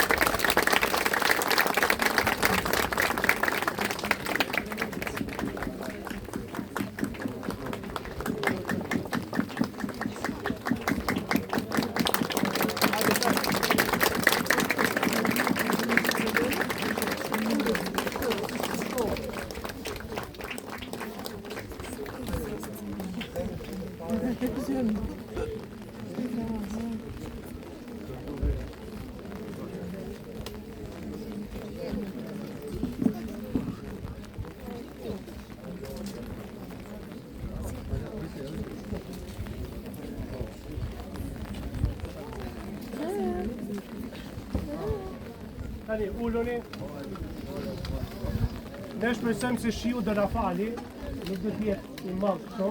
Speaker 7: Tani, ulluni. Ne shpresojmë se shiu do na fali, nuk do t'jetë i madh këto.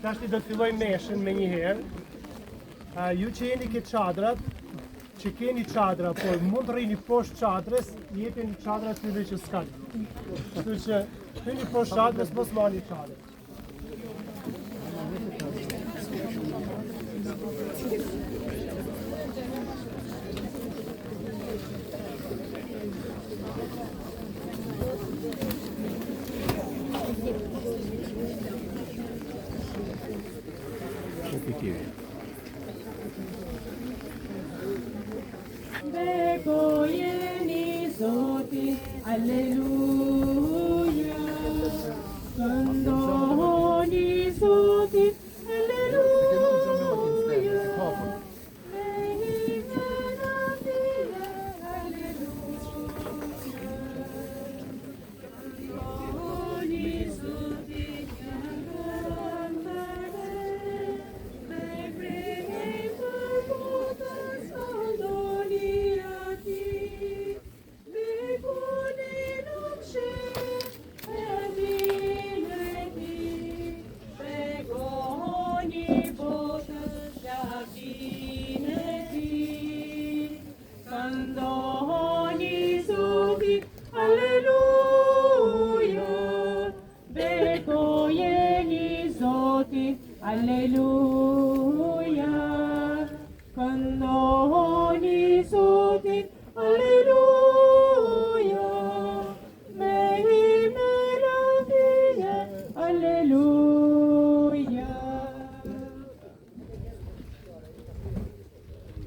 Speaker 7: Tashti do të fillojmë meshën me një herë. Ju që jeni ke çadrat, që keni çadra, por mund të rrini poshtë çadrës, jepeni çadrat atyre që s'kan. Kështu që hyni poshtë çadrës, mos marrni çadrën.
Speaker 1: Bekojeni Zotit, Alleluja. Këndohoni Zotit, Alleluja. Me himnen atire, Alleluja. Këndohoni Zotit,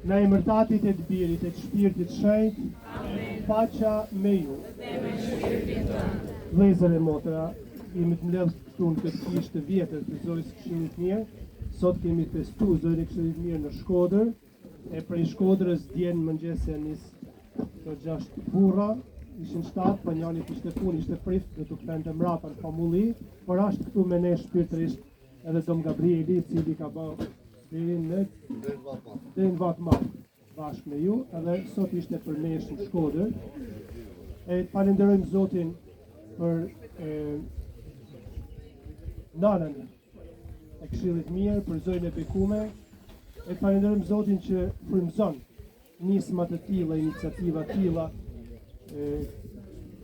Speaker 7: Në emër të Atit e të Birit e të Shpirtit Shenjtë, paqja me ju. Vëllezër e motra, jemi të mbledhur këtu në këtë kishë të vjetër të Zotës Këshillit Mirë. Sot kemi festuar Zotën e Këshillit Mirë në Shkodër. E prej Shkodrës djenë mëngjese nis të 6 burra, ishin 7, pa njani kishte punë, ishte prift dhe të kthente mrapa në famulli, por ashtë këtu me ne shpirtërisht edhe Dom Gabrieli, cili ka bërë deri në Vatma bashkë me ju, edhe sot ishte për nesh në Shkodër. E falenderojmë Zotin për nanën e Këshillit Mirë, për zojën e bekume. E falenderojmë Zotin që frymëzon nisma të tilla, iniciativa të tilla.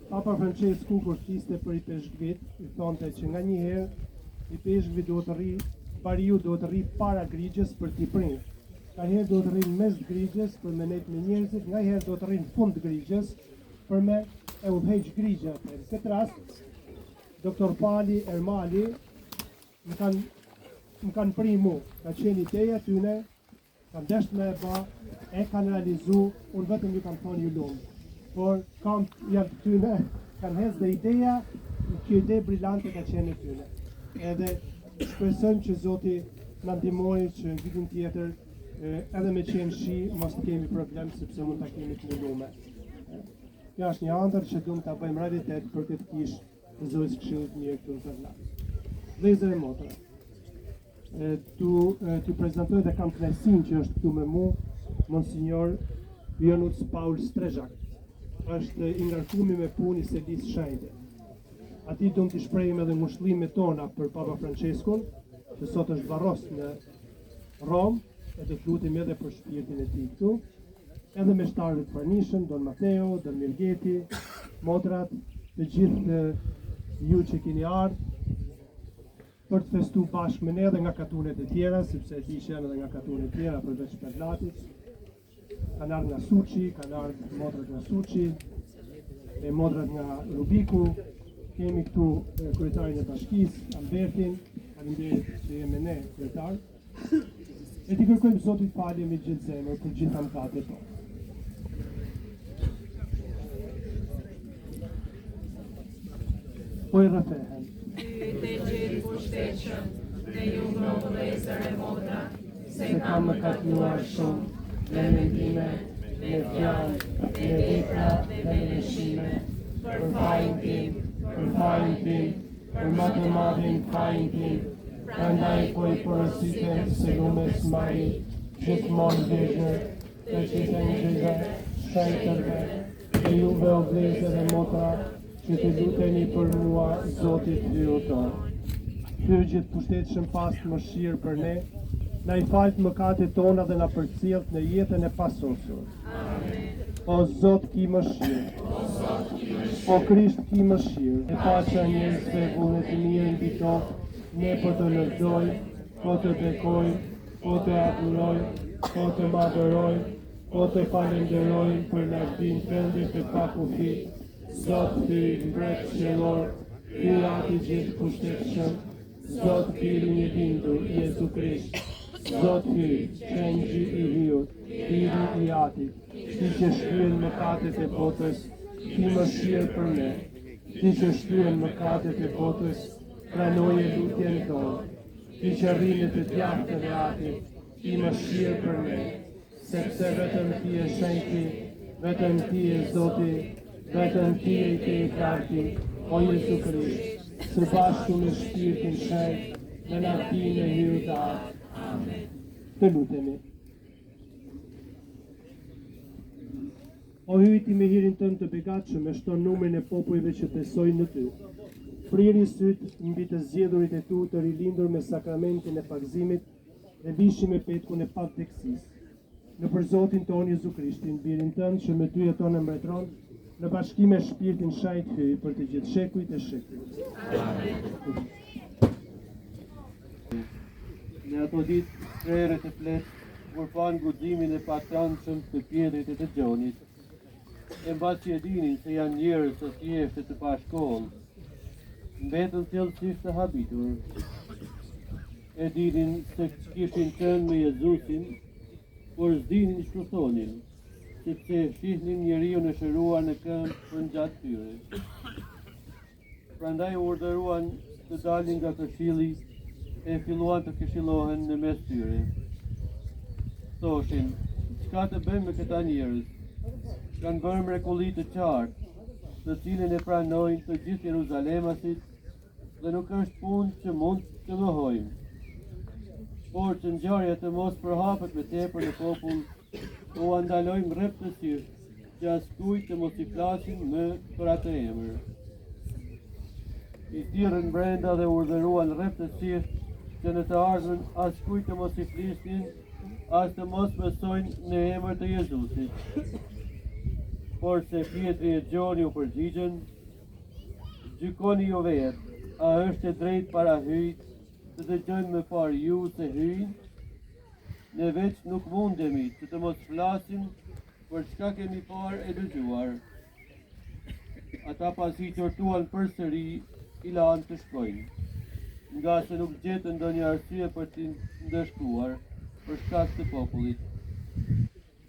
Speaker 7: Papa Francesku kur fliste për i peshkvit, i thonte që nga një herë i peshkvi duhet të rri, pariu duhet të rri para grigjes për t'i prirë. Ka herë duhet të rri në mes grigjes për me nejt me njerëzit, nga herë duhet të rri në fund grigjes për me e udhëheq grigja. Në këtë rast, Dr. Pali Ermali më kanë pri mu, ka qenë ideja tyne, kanë desht me e ba, e kanë realizu, unë vetëm ju kanë thonë ju lumë. Por kam janë të tyne, kanë hez dhe ideja, kjo ide brillante ka qenë tyne. Edhe shpresojmë që Zoti na ndihmojë që vitin tjetër edhe me qenë shi, mos të kemi problem, sepse mund ta kemi të ndërume. Kjo është një ëndër që duam ta bëjmë realitet për këtë kishë të Zotës Këshillit Mirë këtu në Kavlak. Vëllezër e motra, tu prezantoj dhe kam kënaqësinë që është këtu me mu Monsignor Jonuc Paul Strezhak. Është i ngarkumi me punë i Selis Shenjtë. Ati do t'i shprehim edhe ngushëllimet tona për Papa Franceskun, që sot është varros në Rom, e të lutim edhe për shpirtin e tij këtu, edhe me shtarët pranishëm, Don Mateo, Don Mirgeti, motrat, të gjithë ju që keni ardhur për të festu bashkë me ne edhe nga katunet e tjera, sepse di që janë edhe nga katunet e tjera përveç Perlatit. Kanë ardhur nga Suçi, kanë ardhur motrat nga Suçi, e motrat nga Rubiku. Kemi këtu kryetarin e bashkisë, Albertin, faleminderit që jemi ne kryetar. E t'i kërkojmë Zotit falje me gjithë zemër për gjitha mëkatet tona. Po i rrafehen.
Speaker 1: Te gjithë pushtetshëm, dhe ju më vëllezër e motra,
Speaker 7: Se kam mëkatnuar shumë, me mendime, me fjalë, me vepra dhe me lëshime, për fajin tim, për më të madhin fajin tim, prandaj po i porositem se lumes Mari, gjithmonë vizhër, të gjithë ngjyra, shëntërve, e juve o vëllezër e motra, që të luteni për mua, Zotit hyutor. Ty gjithë pushtetshëm pas mëshirë për ne, na i falët mëkatet tona dhe na përcjellt në jetën e pasosur. O Zot ki mëshirë, o Krisht ki mëshirë, e paqja njerëzve vullnet të mirë mbi tokë, ne po të lëvdoj, po të bekoj, po të adhuroj, po të madhëroj, po të falenderoj për lavdin tënde të pakufi, Zot ty mbret qiellor, ty ati gjithë pushtetshëm, Zot Biri i bindur, Jezu Krisht, Zot hy, qenjë i hyut, Biri i Atit, ti që shkryen mëkatet e botës, ti mëshirë për ne, ti që shkryen mëkatet e botës, pranoje lutjen tonë, ti që rrinë të djathtë e Atit, ti mëshirë për ne, sepse vetëm ti e shenjti, vetëm ti e Zoti, vetëm ti e te i karti, o Jezu Krisht, së bashku me shpirtin shenjtë, dhe na ti në hyut atë. Amen. Të lutemi. O hyti me hirin tënë të begatshëm, e shton numrin e popujve që besojnë në ty. Priri syt mbi të zgjedhurit e tu të rilindur me sakramentin e pagëzimit dhe vishi me petkun e pavdekësisë. Në për Zotin tonë Jezu Krishtin, birin tënë që me ty jeton e mbretron, në bashkim me shpirtin shajt hyj për të gjithë shekujt e shekujt. Amen. Në ato ditë, krerët e fletë, kur panë guximin e patranshëm të Pjetrit e të Gjonit. E mbas që e dinin se janë njerëz të thjeshtë të pashkollë, mbetën thellësisht të habitur. E dinin se kishin qenë me Jezusin,
Speaker 5: por s'dinin ç'u thonin, sepse shihnin njeriu e shëruar në këmbë për gjatë tyre. Prandaj urdhëruan të dalin nga këshilli e filluan të këshillohen në mes tyre. Thoshin, çka të bëjmë me këta njerëz? Kanë bërë mrekulli të qartë, të cilën e pranojnë të gjithë Jeruzalemasit dhe nuk është punë që mund të mohojmë. Por që ngjarja të mos përhapet me tepër në popull, u andalojmë rreptësisht që askujt të mos I flasin më për atë emër. I thirrën brenda dhe urdhëruan rreptësisht që në të ardhmen askujt të mos I flisnin, as të mos besojnë në emër të Jezusit. Por se Pietri e Gjoni u përgjigjen, gjykoni ju vetë, a është e drejtë para hyjt, të dëgjojmë më parë ju se hyjnë? Ne veç nuk mundemi që të mos flasim për çka kemi parë e dëgjuar. Ata pasi qortuan përsëri, I lanë të shkojnë, nga se nuk gjetën ndonjë arsye për t'i ndëshkuar për shkak të popullit,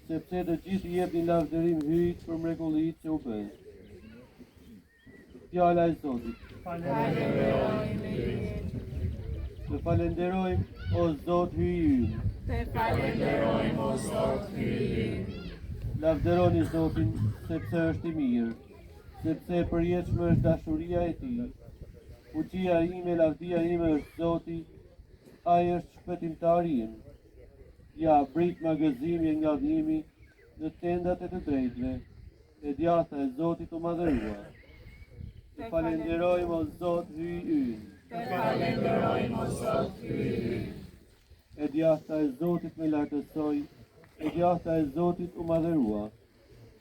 Speaker 5: sepse të gjithë I jepnin lavdërim hyjt për mrekullitë që u bën. Fjala e Zotit. Të falenderojmë, o Zot hyj ynë.
Speaker 2: Të falenderojmë, o Zot hyj ynë.
Speaker 5: Lavdëroni Zotin, sepse është I mirë, sepse e përjetshme është dashuria e Tij. Fuqia ime, lavdia ime është Zoti, ai është shpëtimtari im. Ja, brit magazimi nga dhimi në tendat e të drejtëve, e djatha e Zotit u madhërua. Të falenderojmë, o Zot hyj ynë.
Speaker 2: Të falenderojmë, o Zot hyj ynë.
Speaker 5: E djatha e Zotit me lartësoj, e djatha e Zotit u madhërua.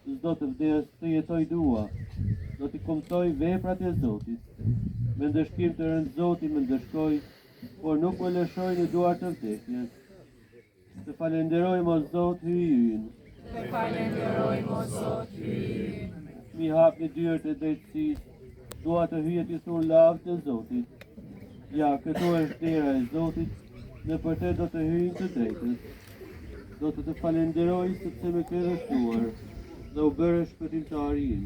Speaker 5: S'do të vdes, të jetoj dua, do t'i kumtoj veprat e Zotit. Me ndëshkim të rënd Zoti më ndëshkoj, por nuk më lëshoj në duar të vdekjes. Të falenderojmë, o Zot hyj ynë.
Speaker 2: Të falenderojmë, o Zot hyj ynë.
Speaker 5: Mi hapni dyert e drejtësisë, dua të hyjet I thur lavë të Zotit. Ja, këtu është dera e Zotit, në për te do të hyjnë të drejtës. Do të falenderoj sepse me ke dështuar, dhe u bërë shpëtimtari im.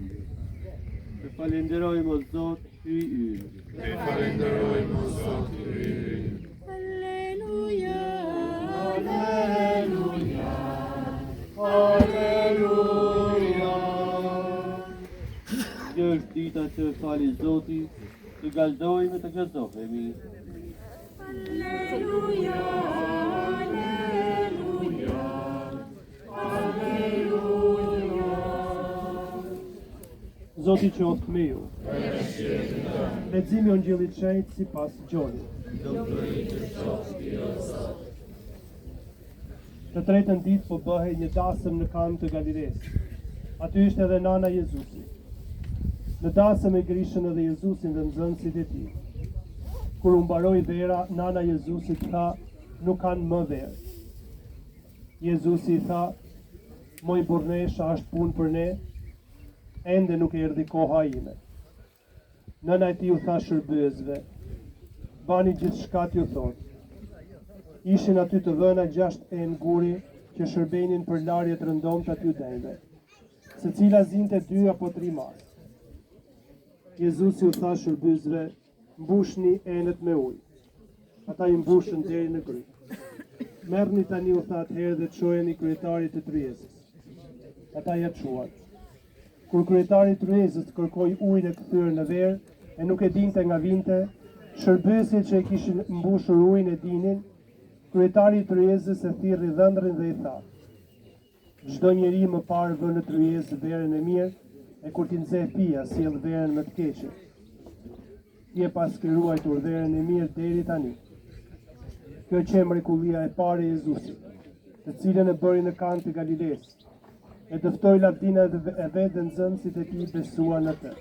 Speaker 5: Të falenderojmë, o Zot hyj ynë.
Speaker 2: Të falenderojmë, o Zot hyj ynë. Alleluja, alleluja, alleluja.
Speaker 5: Kjo është dita që fali Zoti, të galdojmë e të gëzohemi.
Speaker 2: Alleluja, alleluja, alleluja.
Speaker 7: Zoti qoftë me ju. Leximi I Ungjillit të Shenjtë sipas Gjonit. Të tretën ditë po bëhej një dasëm në Kanë të Galilesë. Aty ishte edhe nana e Jezusit. Në dasëm e grishën edhe Jezusin dhe nxënësit e tij. Kur u mbaroi vera, nana e Jezusit tha, nuk kanë më verë. Jezusi tha, moj burnesha është punë për ne, ende nuk erdhi koha ime. Nëna e tij u tha shërbëesve, bani gjithçka t'ju thot. Ishin aty të vëna 6 nguri që shërbenin për larjet rëndomta t'ju denjve, secila zinte 2 apo 3 mas. Jezusi u tha shërbëesve, mbushni enet me ujë. Ata I mbushën deri në gryq. Merrni tani u tha atëherë dhe çojeni kryetarit të tryezës. Ata ja çuan. Kur kryetari I tryezës kërkoi ujin e kthyer në verë e nuk e dinte nga vinte, shërbëesit që e kishin mbushur ujin e dinin, kryetari I tryezës e thirrri dhëndrin dhe I tha: çdo njeri më parë vë në tryezë verën e mirë, e kur ti nxeh pija, sjell verën më të keqe. Ti e pas krijuar verën e mirë deri tani. Kjo që mrekullia e parë e Jezusit, të cilën e bëri në Kanë të Galilesë, e dëftoi lavdina e vetë dhe nxënësit e tij besuan në të.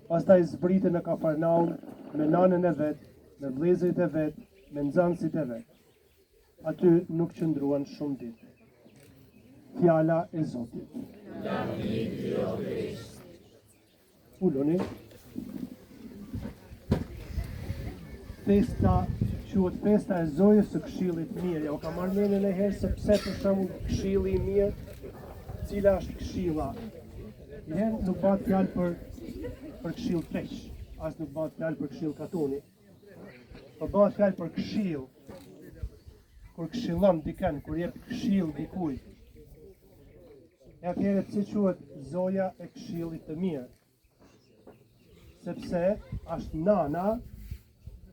Speaker 7: Pastaj zbriti në Kafarnaum me nanën e vet, me vëllezërit e vet, me nxënësit e vet. Aty nuk qëndruan shumë ditë. Fjala e Zotit. Uloni. Festa quhet festa e zojës së këshillit të mirë. Ja u ka marrë mendjen e herë se pse për shembull këshilli i mirë, cila është këshilla. Njëherë nuk bëhet fjalë për këshill keq, as nuk bëhet fjalë për këshill katuni. Po bëhet fjalë për këshill. Kur këshillon dikën, kur jep këshill dikujt. E atëherë pse quhet zoja e këshillit të mirë? Sepse është nana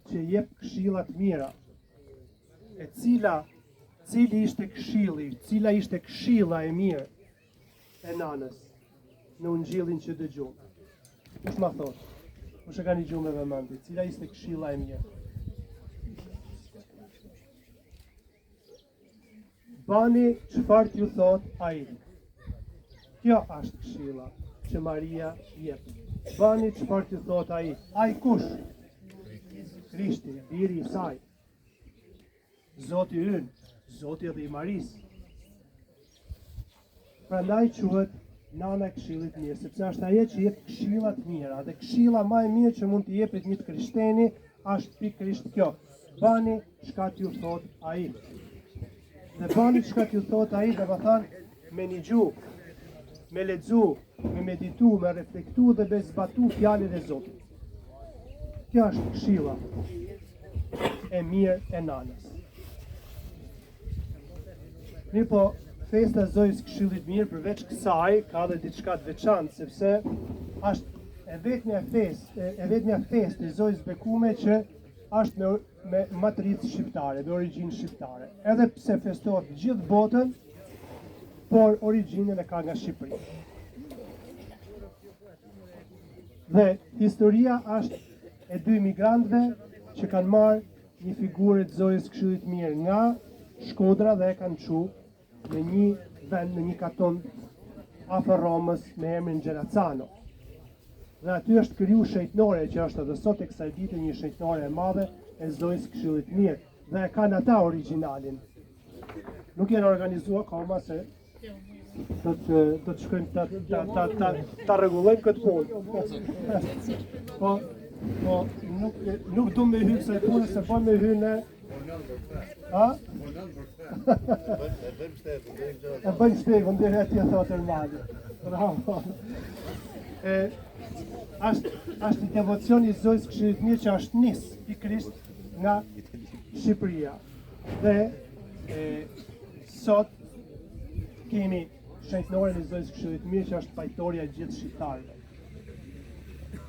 Speaker 7: që jep këshilla të mira. E cili ishte këshilli, cila ishte këshilla e mirë e nanës në ungjillin që dëgjum. Kush ma thot? Kush e ka një gjumë me vëmendje? Cila ishte këshilla e mirë? Bani çfarë t'ju thot ai. Kjo është këshilla që Maria jep. Bani çfarë t'ju thot ai. Ai kush? Krishti, biri i saj. Zoti ynë, Zoti edhe i Marisë. Prandaj quhet nana e këshillit mirë, sepse është ajo që jep këshilla të mira, dhe këshilla më e mirë që mund të jepet një krishterni është pikërisht kjo. Bani çka t'ju thot ai. Dhe bani çka t'ju thot ai, dhe më thënë me një gjuhë, me lexu, me meditu, me reflektu dhe me zbatu fjalën e Zotit. Kjo është këshilla e mirë e nanës. Mirë po, festa e zojës këshillit mirë përveç kësaj ka dhe diçka të veçantë, sepse është e vetmja festë e zojës bekume që është me matricë shqiptare, me origjinë shqiptare. Edhe pse festohet gjithë botën, por origjinën e ka nga Shqipëria. Dhe historia është e dy migrantëve që kanë marrë një figurë të zojës këshillit mirë nga Shkodra dhe e kanë çu në një vend, në një katon afër Romës me emrin Gerazzano. Dhe aty është kriju shejtnore që është edhe sot e kësaj dite një shejtnore e madhe e zojës këshillit mirë. Dhe e kanë ata origjinalin. Nuk janë organizuar akoma se do të shkojmë ta rregullojmë këtë punë. Po nuk du me hyrë se punë se po me hyrë në a? E bëjmë shpegën dhe reti e thotëërmali. Bravo. Është një devocion i zojës këshillit mirë që është nisë pikërisht nga Shqipëria. Dhe sot kemi shejtnoren e zojës këshillit mirë që është pajtoria e gjithë shqiptarëve.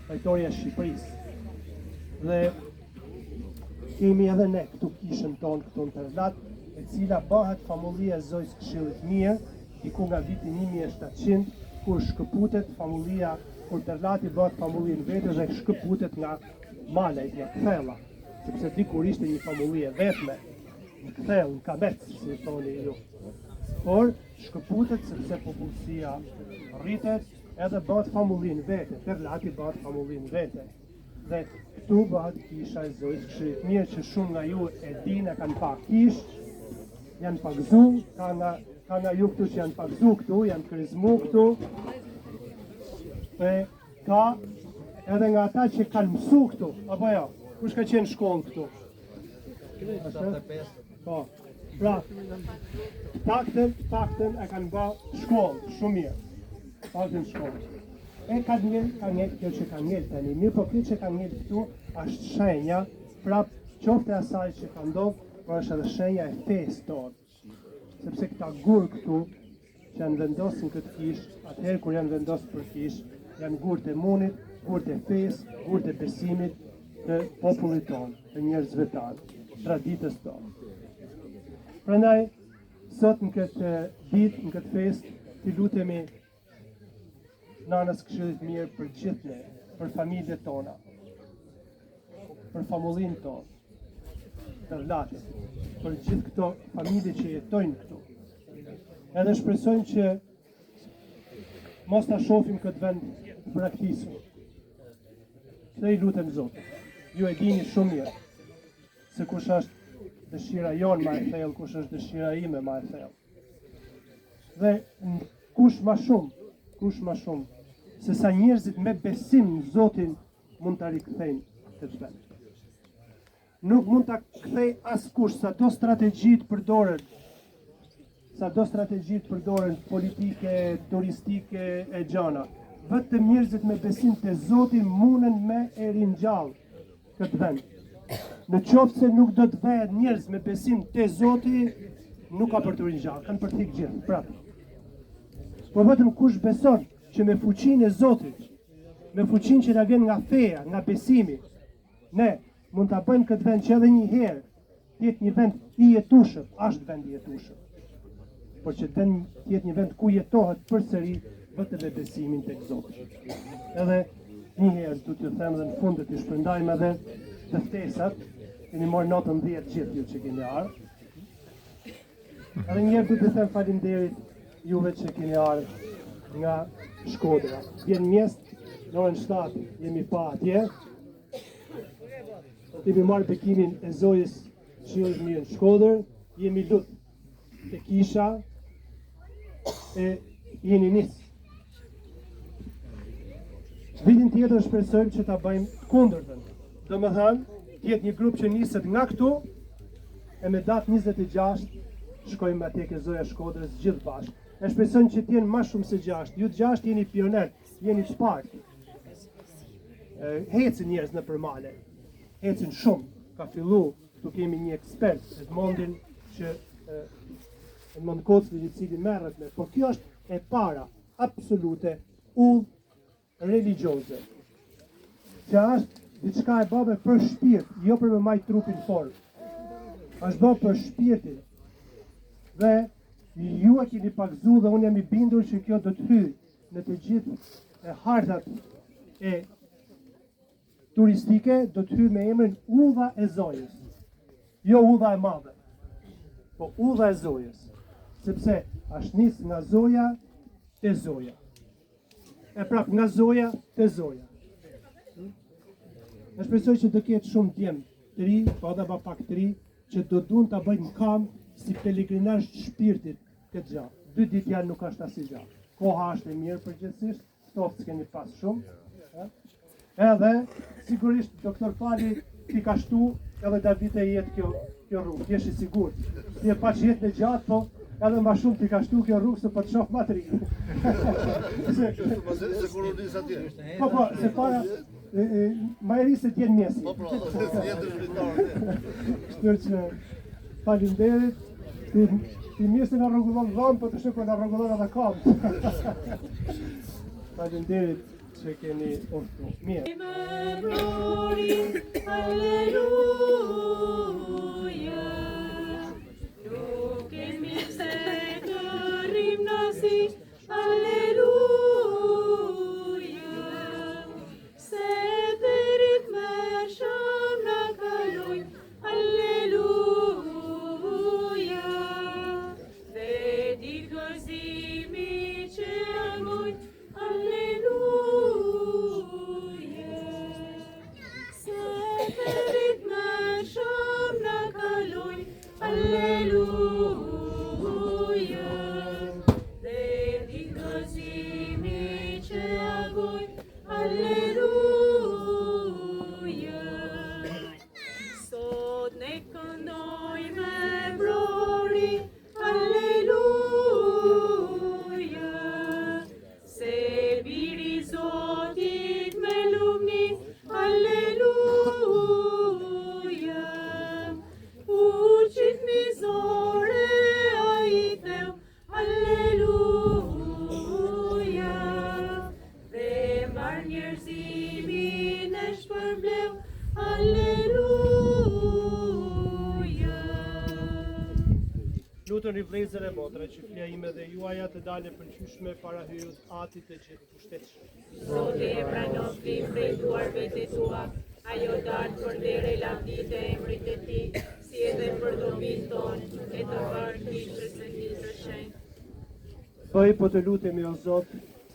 Speaker 7: Pajtoria e Shqipërisë. Dhe kemi edhe ne këtu kishën tonë këtu në Terlat, e cila bëhet famullia e zojës këshillit mirë, diku nga viti 1700, kur shkëputet famullia, kur Terlati bëhet famulli në vete dhe shkëputet nga malajt, nga kthella, sepse dikur ishte një famulli e vetme, në kthell, në kabet, si thoni ju. Por shkëputet sepse popullsia rritet edhe bëhet famulli në vete, Terlati bëhet famulli në vete. Dhe këtu bëhet kisha e zojës këshillit mirë që shumë nga ju e dinë, kanë pa kish, janë pa gëzu, ka nga ju këtu që janë pa gëzu këtu, janë krizmu këtu, e ka edhe nga ata që kanë mësu këtu, apo jo, kush ka qenë shkollë këtu? Po, pra, takten e kanë ba shkollë, shumë mirë, takten shkollë. E ka njëllë kjo që ka njëllë tani, mirë po kjo që ka njëllë këtu është shenja, prap qofte asaj që ka ndodhë, por është edhe shenja e fesë tonë. Sepse këta gurë këtu që janë vendosin këtë kish, atëherë kur janë vendosë për kish, janë gurët e munit, gurët e fesë, gurët e besimit të popullit tonë, të njerëzve tanë, traditës tonë. Prandaj, sot në këtë ditë, në këtë festë, t'i lutemi nanës këshillit mirë për gjithë ne, për familjet tona, për famullinë tonë, Terlatit, për gjithë këto familje që jetojnë këtu. Edhe shpresojmë që mos ta shohim këtë vend braktisur. Se i lutem Zotit. Ju e dini shumë mirë se kush është dëshira jonë më e thellë, kush është dëshira ime më e thellë. Dhe kush më shumë, se sa njerëzit me besim në Zotin mund të rikthejnë këtë vend. nuk mund ta kthej askush sa do strategji të përdoren politike, turistike e gjana. Vetëm njerëzit me besim te Zoti munden me e ringjall këtë vend. Në qoftë se nuk do të vehet njerëz me besim te Zoti, nuk ka për të ringjall, kanë për të ikë gjithë. Prapë. Po vetëm kush beson që me fuqinë e Zotit, me fuqinë që na vjen nga feja, nga besimi, ne mund ta bëjmë këtë vend që edhe një herë të jetë një vend i jetueshëm, është vend i jetueshëm. Por që të jetë një vend ku jetohet përsëri vetëm me besimin tek Zoti. Edhe një herë do t'ju them dhe në fund të shpërndajmë edhe të ftesat, keni marrë notën 10 gjithë ju që keni ardhur. Edhe një herë do t'ju them faleminderit juve që keni ardhur nga Shkodra. Vjen mjesht në orën 7 jemi pa atje. Kemi marrë bekimin e Zojës Qiellët Mirë në Shkodër, jemi lut te kisha e jeni nis. Vitin tjetër shpresojmë që ta bëjmë të kundërtën. Domethënë, të jetë një grup që niset nga këtu e me datë 26 shkojmë atje ke Zoja Shkodrës gjithë bashkë. E shpresojmë që t'jenë më shumë se 6. Ju të 6 jeni pioner, jeni të parë. Hecin njerëz në përmale. Hecin shumë. Ka fillu, tu kemi një ekspert, Edmondin, që Edmond Kocli, i cili merret me. Por kjo është e para, absolute, religioze. Që është diçka e bërë për shpirt, jo për me majt trupin formë. Është bërë për shpirtin. Dhe ju e keni pagzu dhe unë jam i bindur që kjo do të hyjë në të gjithë hartat e turistike, do të hyjë me emrin Udha e Zojës. Jo udha e madhe, po udha e Zojës. Sepse është nis nga Zoja te Zoja. E prap nga Zoja te Zoja. E shpresoj që do ketë shumë djemë të ri, po edhe pa pak të ri, që do duan ta bëjnë kam si pelegrinazh të shpirtit këtë gjatë. 2 ditë janë nuk është asnjë gjë. Koha është e mirë përgjithsisht, stoftë s'keni pas shumë. Edhe sigurisht doktor Pali ti ka shtu edhe Davide jetë kjo rrugë, jesh i sigurt. Ti e pa që jetë në gjatë, po edhe më shumë ti ka shtu kjo rrugë se po të shoh më të ri.
Speaker 6: Se koronis atje.
Speaker 7: Po, se para ma e ri se t'jenë mjesi.
Speaker 6: Po, jetë shritarë.
Speaker 7: Kështu që faleminderit. Ti mjesi nga rregullon dhëmë, po të shkoj nga rregullon edhe kam. Faleminderit që keni urtu. Mirë. Lutën i vlezër e motra që flia ime dhe juaja të dalë përqyshme para hyjut atit të gjithë pushtetshëm.
Speaker 2: Zoti e pranon flim prej duarve të tua, ajo dalë për dere lavdit e emrit e ti, si edhe për domin tonë, e të varë kishës e ti të shenjë.
Speaker 7: Bëj po të lutemi o Zot,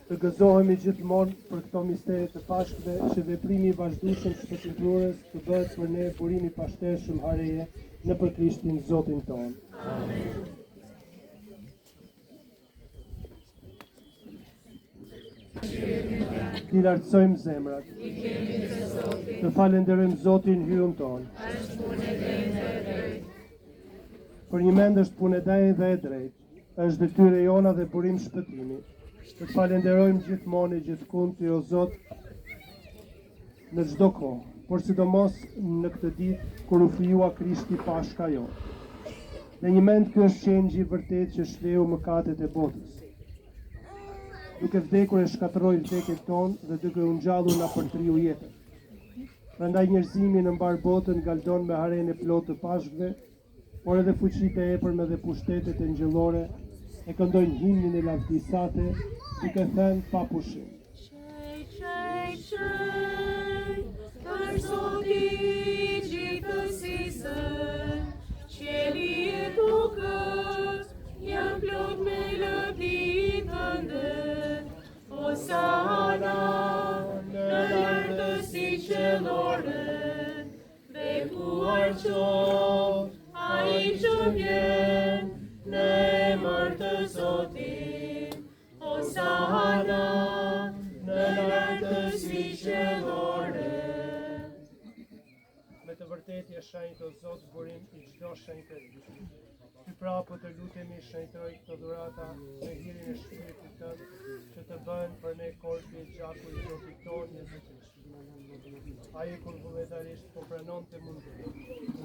Speaker 7: të gëzohemi gjithmonë për këto mistere të Pashkëve, që veprimi i vazhdueshëm të Shpëtimtarës të bëhet për ne burimi pashtershëm hareje në për Krishtin Zotin tonë.
Speaker 2: Amen.
Speaker 7: Ti lartësojmë zemrat.
Speaker 2: I kemi të Zotit.
Speaker 7: Të falenderojmë Zotin hyjun tonë. Për një mend është punë e drejtë dhe e drejtë. Është detyrë jona dhe burim shpëtimi. Të falenderojmë gjithmonë e gjithkund Ty o Zot në çdo kohë, por sidomos në këtë ditë kur u frijua Krishti Pashka jonë. Në një mend ky është qengji i vërtet që shleu mëkatet e botës. Duke vdekur e shkatërroi vdekjen tonë dhe duke u ngjallur na përtriu jetën. Prandaj njerëzimi në mbar botën galdon me haren e plotë të pashkve, por edhe fuqitë e epërme dhe pushtetet e ngjëllore e këndojnë himnin e lavdisate, duke thënë pa pushim.
Speaker 2: Për Zoti gjithësisë, qielli e tokës janë plot me lëvdi Tënde. Hosana në lartësi qellore, bekuar qoft ai që vjen në emër të Zotit. Hosana në lartësi qellore.
Speaker 7: Me të vërtetë je shenjtë o Zot burim i çdo shenjtëri. Ty pra po të lutemi shenjtëroj këtë dhurata me hirin e shpirtit tënd që të bëhen për ne korpi e gjaku i Zotit tonë Jezu Krisht. Ai kur vullnetarisht po pranonte mundin,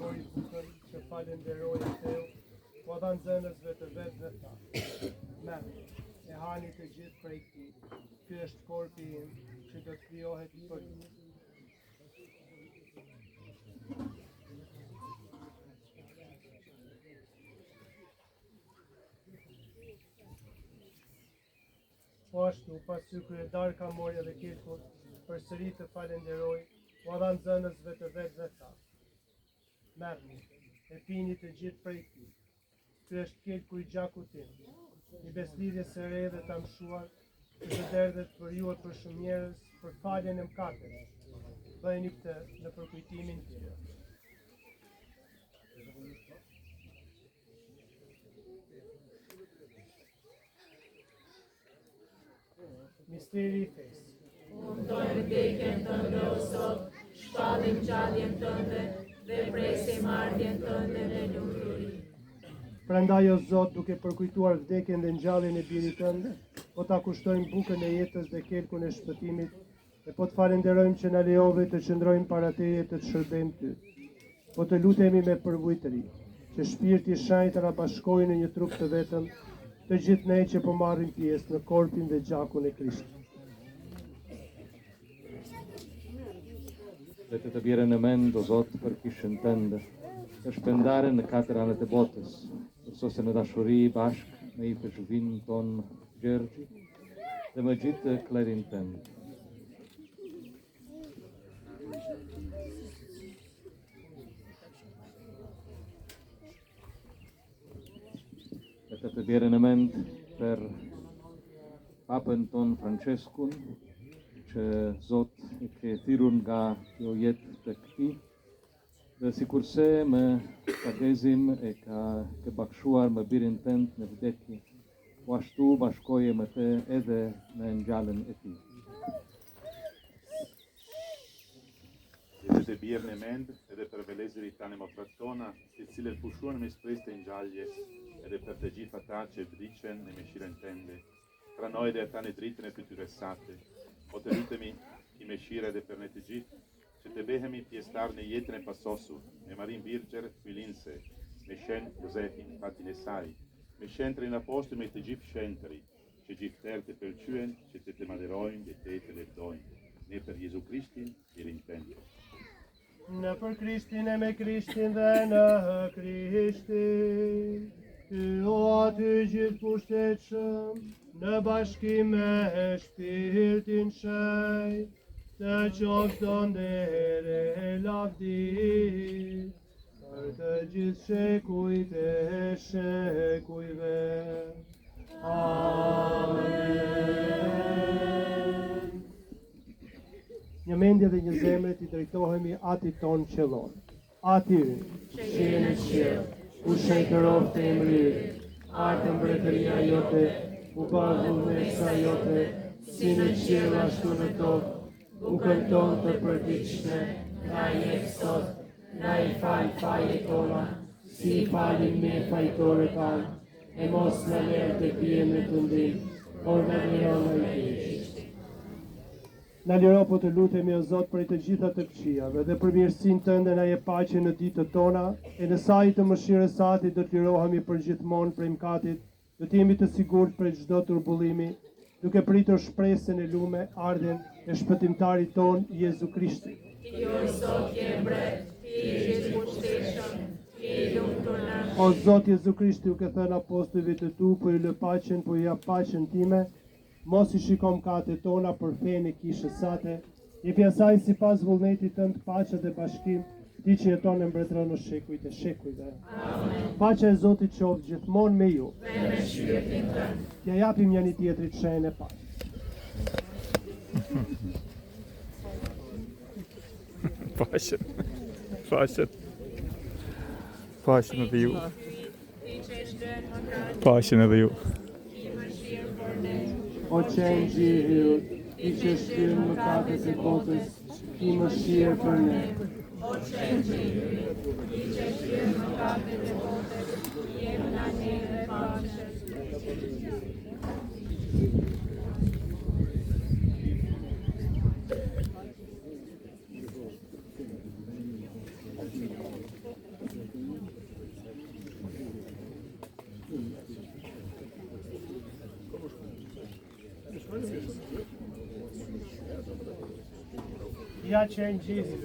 Speaker 7: mori bukën që falenderoi Teu, po dha nxënësve të vet dhe tha: "Merrni, e hani të gjithë prej këtij. Ky është korpi im që do të krijohet për ju." Po ashtu, pas që kryedarka mori edhe kirkun, përsëri të falenderoi, u dha nxënësve të vet dhe tha: "Merrni, e pini të gjithë prej tij. Ky është kirku i gjakut tim, një beslidhje së re dhe të amshuar, që të derdhet për ju e për shumë njerëz për faljen e mëkateve. Bëjeni këtë në përkujtimin tim." Misteri i fesë.
Speaker 2: Kuptojmë vdekjen Tënde o Zot, shpallim gjalljen Tënde dhe presim ardhjen Tënde me lumturi.
Speaker 7: Prandaj o Zot, duke përkujtuar vdekjen dhe ngjalljen e birit Tënde, po ta kushtojmë bukën e jetës dhe kelkun e shpëtimit, dhe po të falenderojmë që na lejove të qëndrojmë para Teje të shërbejmë Ty. Po të lutemi me përvujtëri, që shpirti i shenjtë të na bashkojë në një trup të vetëm, të gjithë ne që po marrim pjesë në korpin dhe gjakun e Krishtit.
Speaker 8: Dhe të bjerë në mend, o Zot, për kishën tënde, të shpendare në katër anët e botës, ose në dashuri bashkë me i për zhvinë tonë Gjergji dhe me gjithë klerin tëndë. Dhe të bjerë në mend për papën tonë Franceskun, që Zot e ke thirrur nga kjo jetë të këtij, dhe sikurse me pagezim e ka bashkuar me birin tënd në vdekje, po ashtu bashkoje me të edhe në ngjalljen e tij.
Speaker 9: Dhe të bjerë në mend edhe për vëllezërit tanë motrattona, të cilët pushuan me shpresë të ngjalljes, edhe për të gjithë ata që vdiqën në mëshirën tënde, pranoj dhe ata në dritën e tyre sate. Po të lutemi i mëshirë edhe për ne të gjithë, që të behemi pjesëtar në jetën e pasosur, me Marin Birgjer, Filinse, me Shen Josefin, fatin e saj, me Shentrin Apostol, me të gjithë shentëri, që gjithëherë të pëlqyen, që të maderojnë dhe të lefdojnë, ne për Jezu Krishtin, Birin tënd.
Speaker 7: Në për Krishtin e me Krishtin dhe në Krishtin, Ty o aty gjithë pushtetshëm, në bashkim me shpirtin shenjtë, të qoftë ndere lavdi, për të gjithë shekujt e shekujve. Amen. Një mendje dhe një zemre t'i drejtohemi Atit ton qellor. Ati që je në qiell, u shejtërof të emri, ardhë mbretëria jote, u bë vullnetësa jote, si në qiell ashtu në tokë, bukën tonë të përditshme,
Speaker 5: na jep sot, na I fal fajet tona, si falim ne fajtorët tanë, e mos na lër të bijmë të ndim, por na liro nga I keqi. Na liro po të lutemi o Zot për të gjitha të këqijave dhe për mirësinë tënde na jep paqe në ditët tona, e në sajtë të mëshirës sate do të lirohemi përgjithmonë prej mëkatit, do të jemi të sigurt për çdo turbullimi, duke pritur shpresën e lume, ardhen e shpëtimtarit ton Jezu Krishti.
Speaker 2: Jo sot je mbret, Ti je pushteshëm, Ti lumtur na.
Speaker 5: O Zot Jezu Krishti, u ke thënë apostujve të tu, po ju lë paqen, po ju jap paqen time, mos I shiko mëkatet tona për fenë e kishës sate, jepi asaj sipas vullnetit tënd paqe dhe bashkim, Ti që jeton e mbretëron në shekujt e shekujve.
Speaker 2: Amen.
Speaker 5: Paqja e Zotit qoftë gjithmonë me ju.
Speaker 2: Dhe me shpirtin tënd.
Speaker 5: T'ja japim njëri tjetrit shenjën e paqes.
Speaker 4: Paqen. Paqen. Paqen edhe ju.
Speaker 1: Ti që shtren mëkat,
Speaker 4: Paqen edhe ju.
Speaker 1: I mëshirë për ne.
Speaker 5: O qenë gjihir, Ti që shtyr mëkatet e botës, Ki mëshirë për ne.
Speaker 1: O qenë gjihri, Ti që shtyr mëkatet e botës, jep na neve paqen.
Speaker 7: Ja që e në gjithë,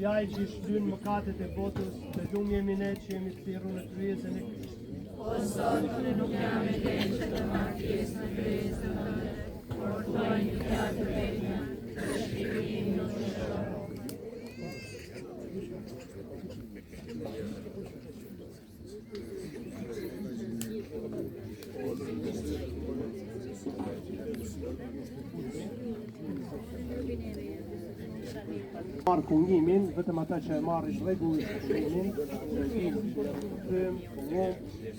Speaker 7: ja I që shtyn mëkatet e botës, dhe lumë jemi ne që jemi të thirrur në kryesën e Krishtit.
Speaker 1: O Zot, ne nuk jam e lenë që të marr pjesë në kryesën tënde, por thuaj një fjalë të vetme, dhe shpirti im nuk shëron.
Speaker 5: Marë kungimin, vetëm ata që e marrë rregullisht kungimin,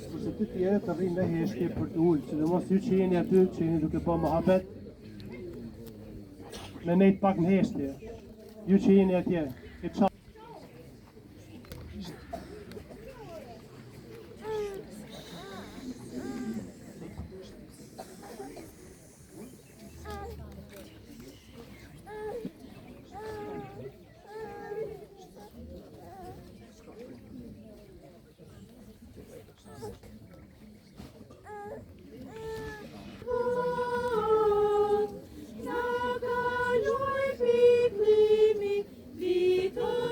Speaker 5: kurse të tjerë të rrinë në heshtje për të ullë, sidomos ju që jeni aty, që jeni duke po mohabet, me nejtë pak në heshtje, ju që jeni atje, e qa
Speaker 2: Sa kaloj piklimi, vitër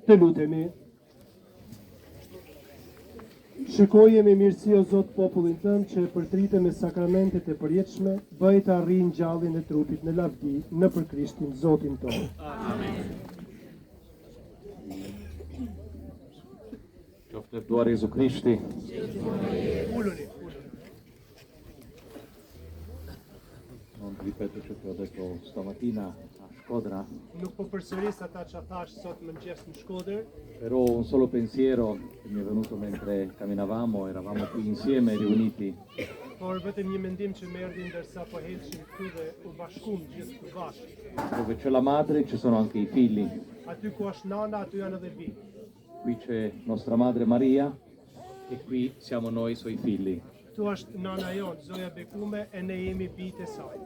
Speaker 7: Të lutemi. Shikoje me mirësi o Zot popullin tënd që përtritet me sakramentet e përjetshme, bëj të arrijë ngjalljen e trupit në lavdi nëpër Krishtin Zotin tonë.
Speaker 8: Amen. Qoftë lëftuar Jezu Krishti. Non ripeto ciò che ho detto stamattina a Shkodra,
Speaker 7: Nuk po përsëris ata që thash sot mëngjes në Shkodër,
Speaker 8: però un solo pensiero che mi è venuto mentre camminavamo, eravamo qui insieme riuniti,
Speaker 7: por vetëm një mendim që më erdhi ndërsa po ecshim këtu dhe u bashkuam gjithë të bashkë.
Speaker 8: dove c'è la madre ci sono anche i figli.
Speaker 7: Aty ku është nana, aty janë edhe bijtë.
Speaker 8: Qui c'è nostra madre Maria e qui siamo noi suoi figli.
Speaker 7: Këtu është nana jonë, Zoja Bekume, e ne jemi bijtë e saj.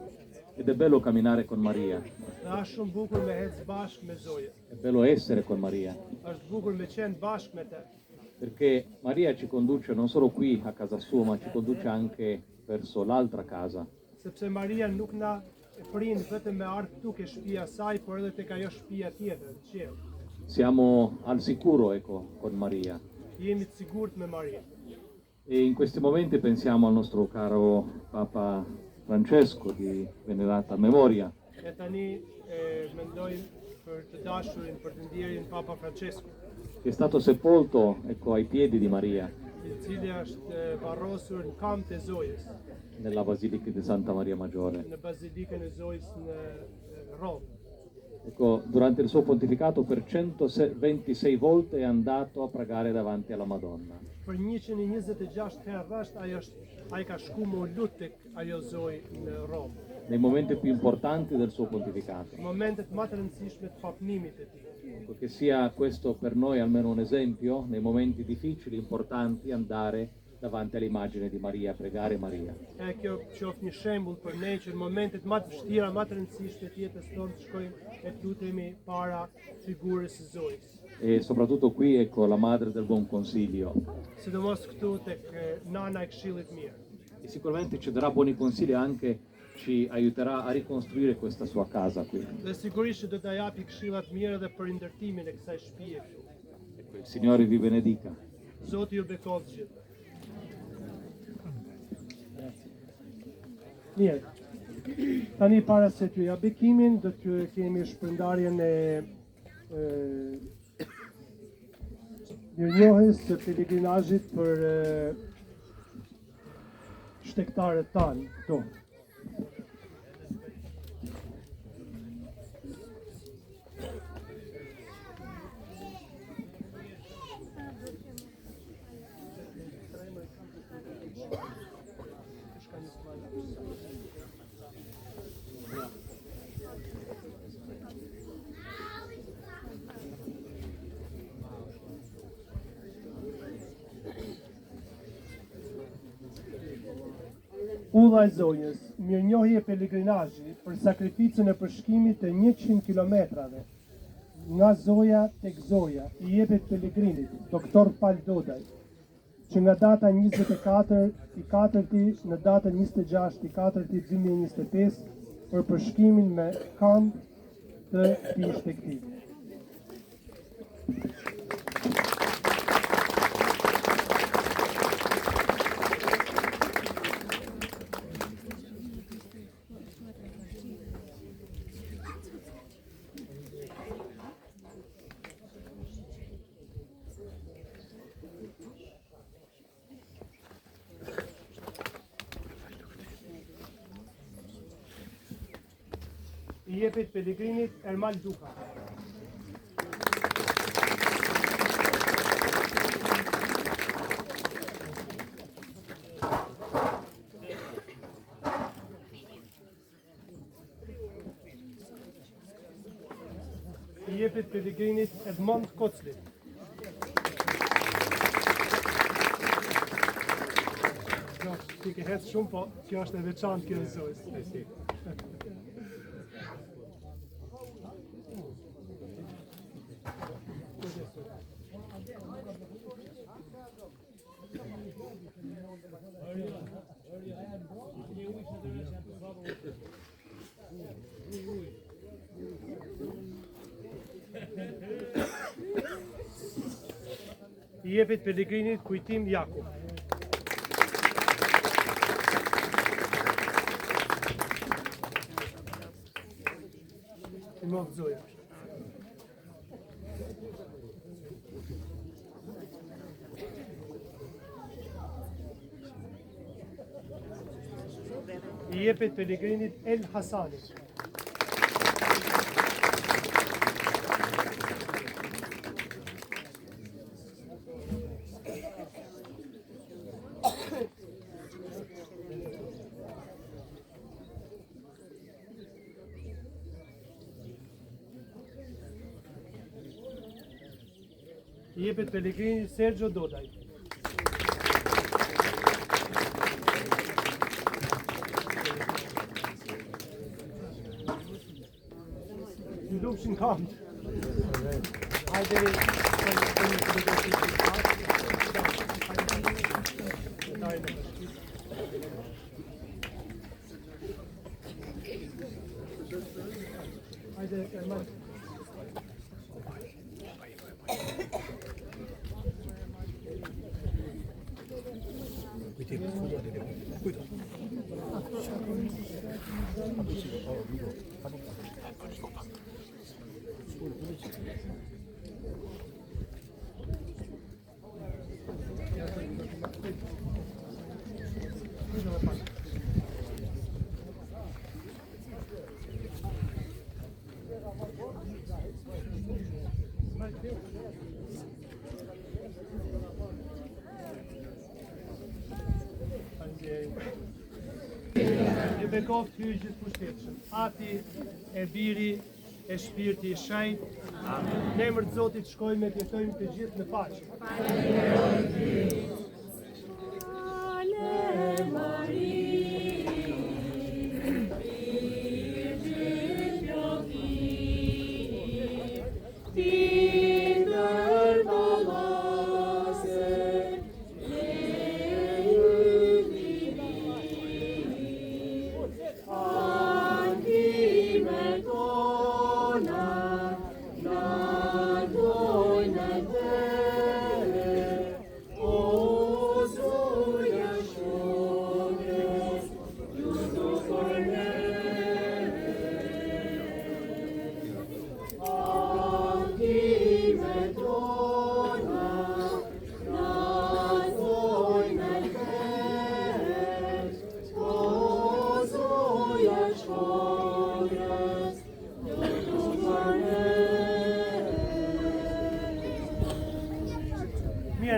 Speaker 8: Ed è bello camminare con Maria,
Speaker 7: Dhe është shumë bukur me ecë bashkë me Zoja.
Speaker 8: è bello essere con Maria,
Speaker 7: Është bukur me qenë bashkë me të.
Speaker 8: perché Maria ci conduce non solo qui a casa sua, ma ci conduce anche verso l'altra casa.
Speaker 7: Sepse Maria nuk na prind vetëm me ardh këtu ke shtëpia e saj, por edhe tek ajo shtëpia tjetër, në qiell.
Speaker 8: Siamo al sicuro, ecco, con Maria.
Speaker 7: Jemi të sigurt me Maria.
Speaker 8: E in questi momenti pensiamo al nostro caro Papa Francesco di venerata memoria,
Speaker 7: E tani mendojmë për të dashurin, për të ndjerin Papa Francesco,
Speaker 8: che è stato sepolto, ecco, ai piedi di Maria,
Speaker 7: i cili është varrosur në kam të Zojës,
Speaker 8: nella Basilica di Santa Maria Maggiore.
Speaker 7: në bazilikën e Zojës në Rom.
Speaker 8: Ecco, durante il suo pontificato per 126 volte è andato a pregare davanti alla Madonna.
Speaker 7: Për 126 herë rresht ai ka shku më u lut tek ajo Zojë në Rom.
Speaker 8: Nei momenti più importanti del suo pontificato.
Speaker 7: Momentet më të rëndësishme të papënimit të tij.
Speaker 8: Ecco, che sia questo per noi almeno un esempio, nei momenti difficili, importanti, andare davanti all'immagine di Maria, a pregare Maria.
Speaker 7: E kjo qoftë një shembull për ne që në momentet më të vështira, më të rëndësishme të jetës tonë të shkojmë e të lutemi para figurës së Zojës.
Speaker 8: E soprattutto qui, ecco, la madre del buon consiglio.
Speaker 7: Sidomos këtu tek nana e këshillit mirë.
Speaker 8: E sicuramente ci darà buoni consigli, anche ci aiuterà a ricostruire questa sua casa qui.
Speaker 7: Dhe sigurisht që do ta japi këshilla të mira edhe për ndërtimin e kësaj shtëpie këtu.
Speaker 8: Ecco, il Signore vi benedica.
Speaker 7: Zoti ju bekojë të gjithë. Mirë. Tani para se t'ju ja bekimin, do t'ju kemi shpërndarjen e mirënjohjes së pelegrinazhit për shtektarët tanë këtu. Udhaj Zonjës, mirënjohje pelegrinazhi për sakrificën e përshkimit të 100 kilometrave nga Zoja tek Zoja i jepet pelegrinit, doktor Pal Dodaj, që nga data 24/4 në datën 26/4/2025 për përshkimin me kamp të këtij shtektivi. I jepet pelegrinit Ermal Duka. I jepet pelegrinit Edmond Koclit. Ti ke hecë shumë, po kjo është e veçantë kjo e Zojës. I jepet pelegrinit Kujtim Jakub. I më gëzoja. I jepet pelegrinit El Hasanit. I jepet pelegrinit Sergio Dodaj. Ju lufshin kamp. Hajde Erman. Ju bekoft hyj gjithë pushtetshëm. Ati, e Biri, e Shpirti i Shenjtë. Në emër të Zotit shkojmë të jetojmë të gjithë në paqe.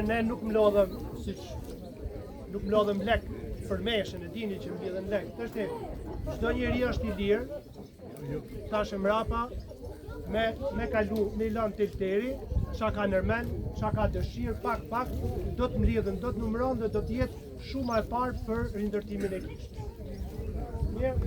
Speaker 7: Ne nuk mlodhem nuk mlodhem lek për meshën, e dini që mbledhen lek. Tashti çdo njeri është i lirë, tash mrapa me kalu me lan telteri, çka ka nërmen, çka ka dëshirë, pak do të mbledhen, do të numëron dhe do të jetë shumë e parë për rindërtimin e kishit. Mirë.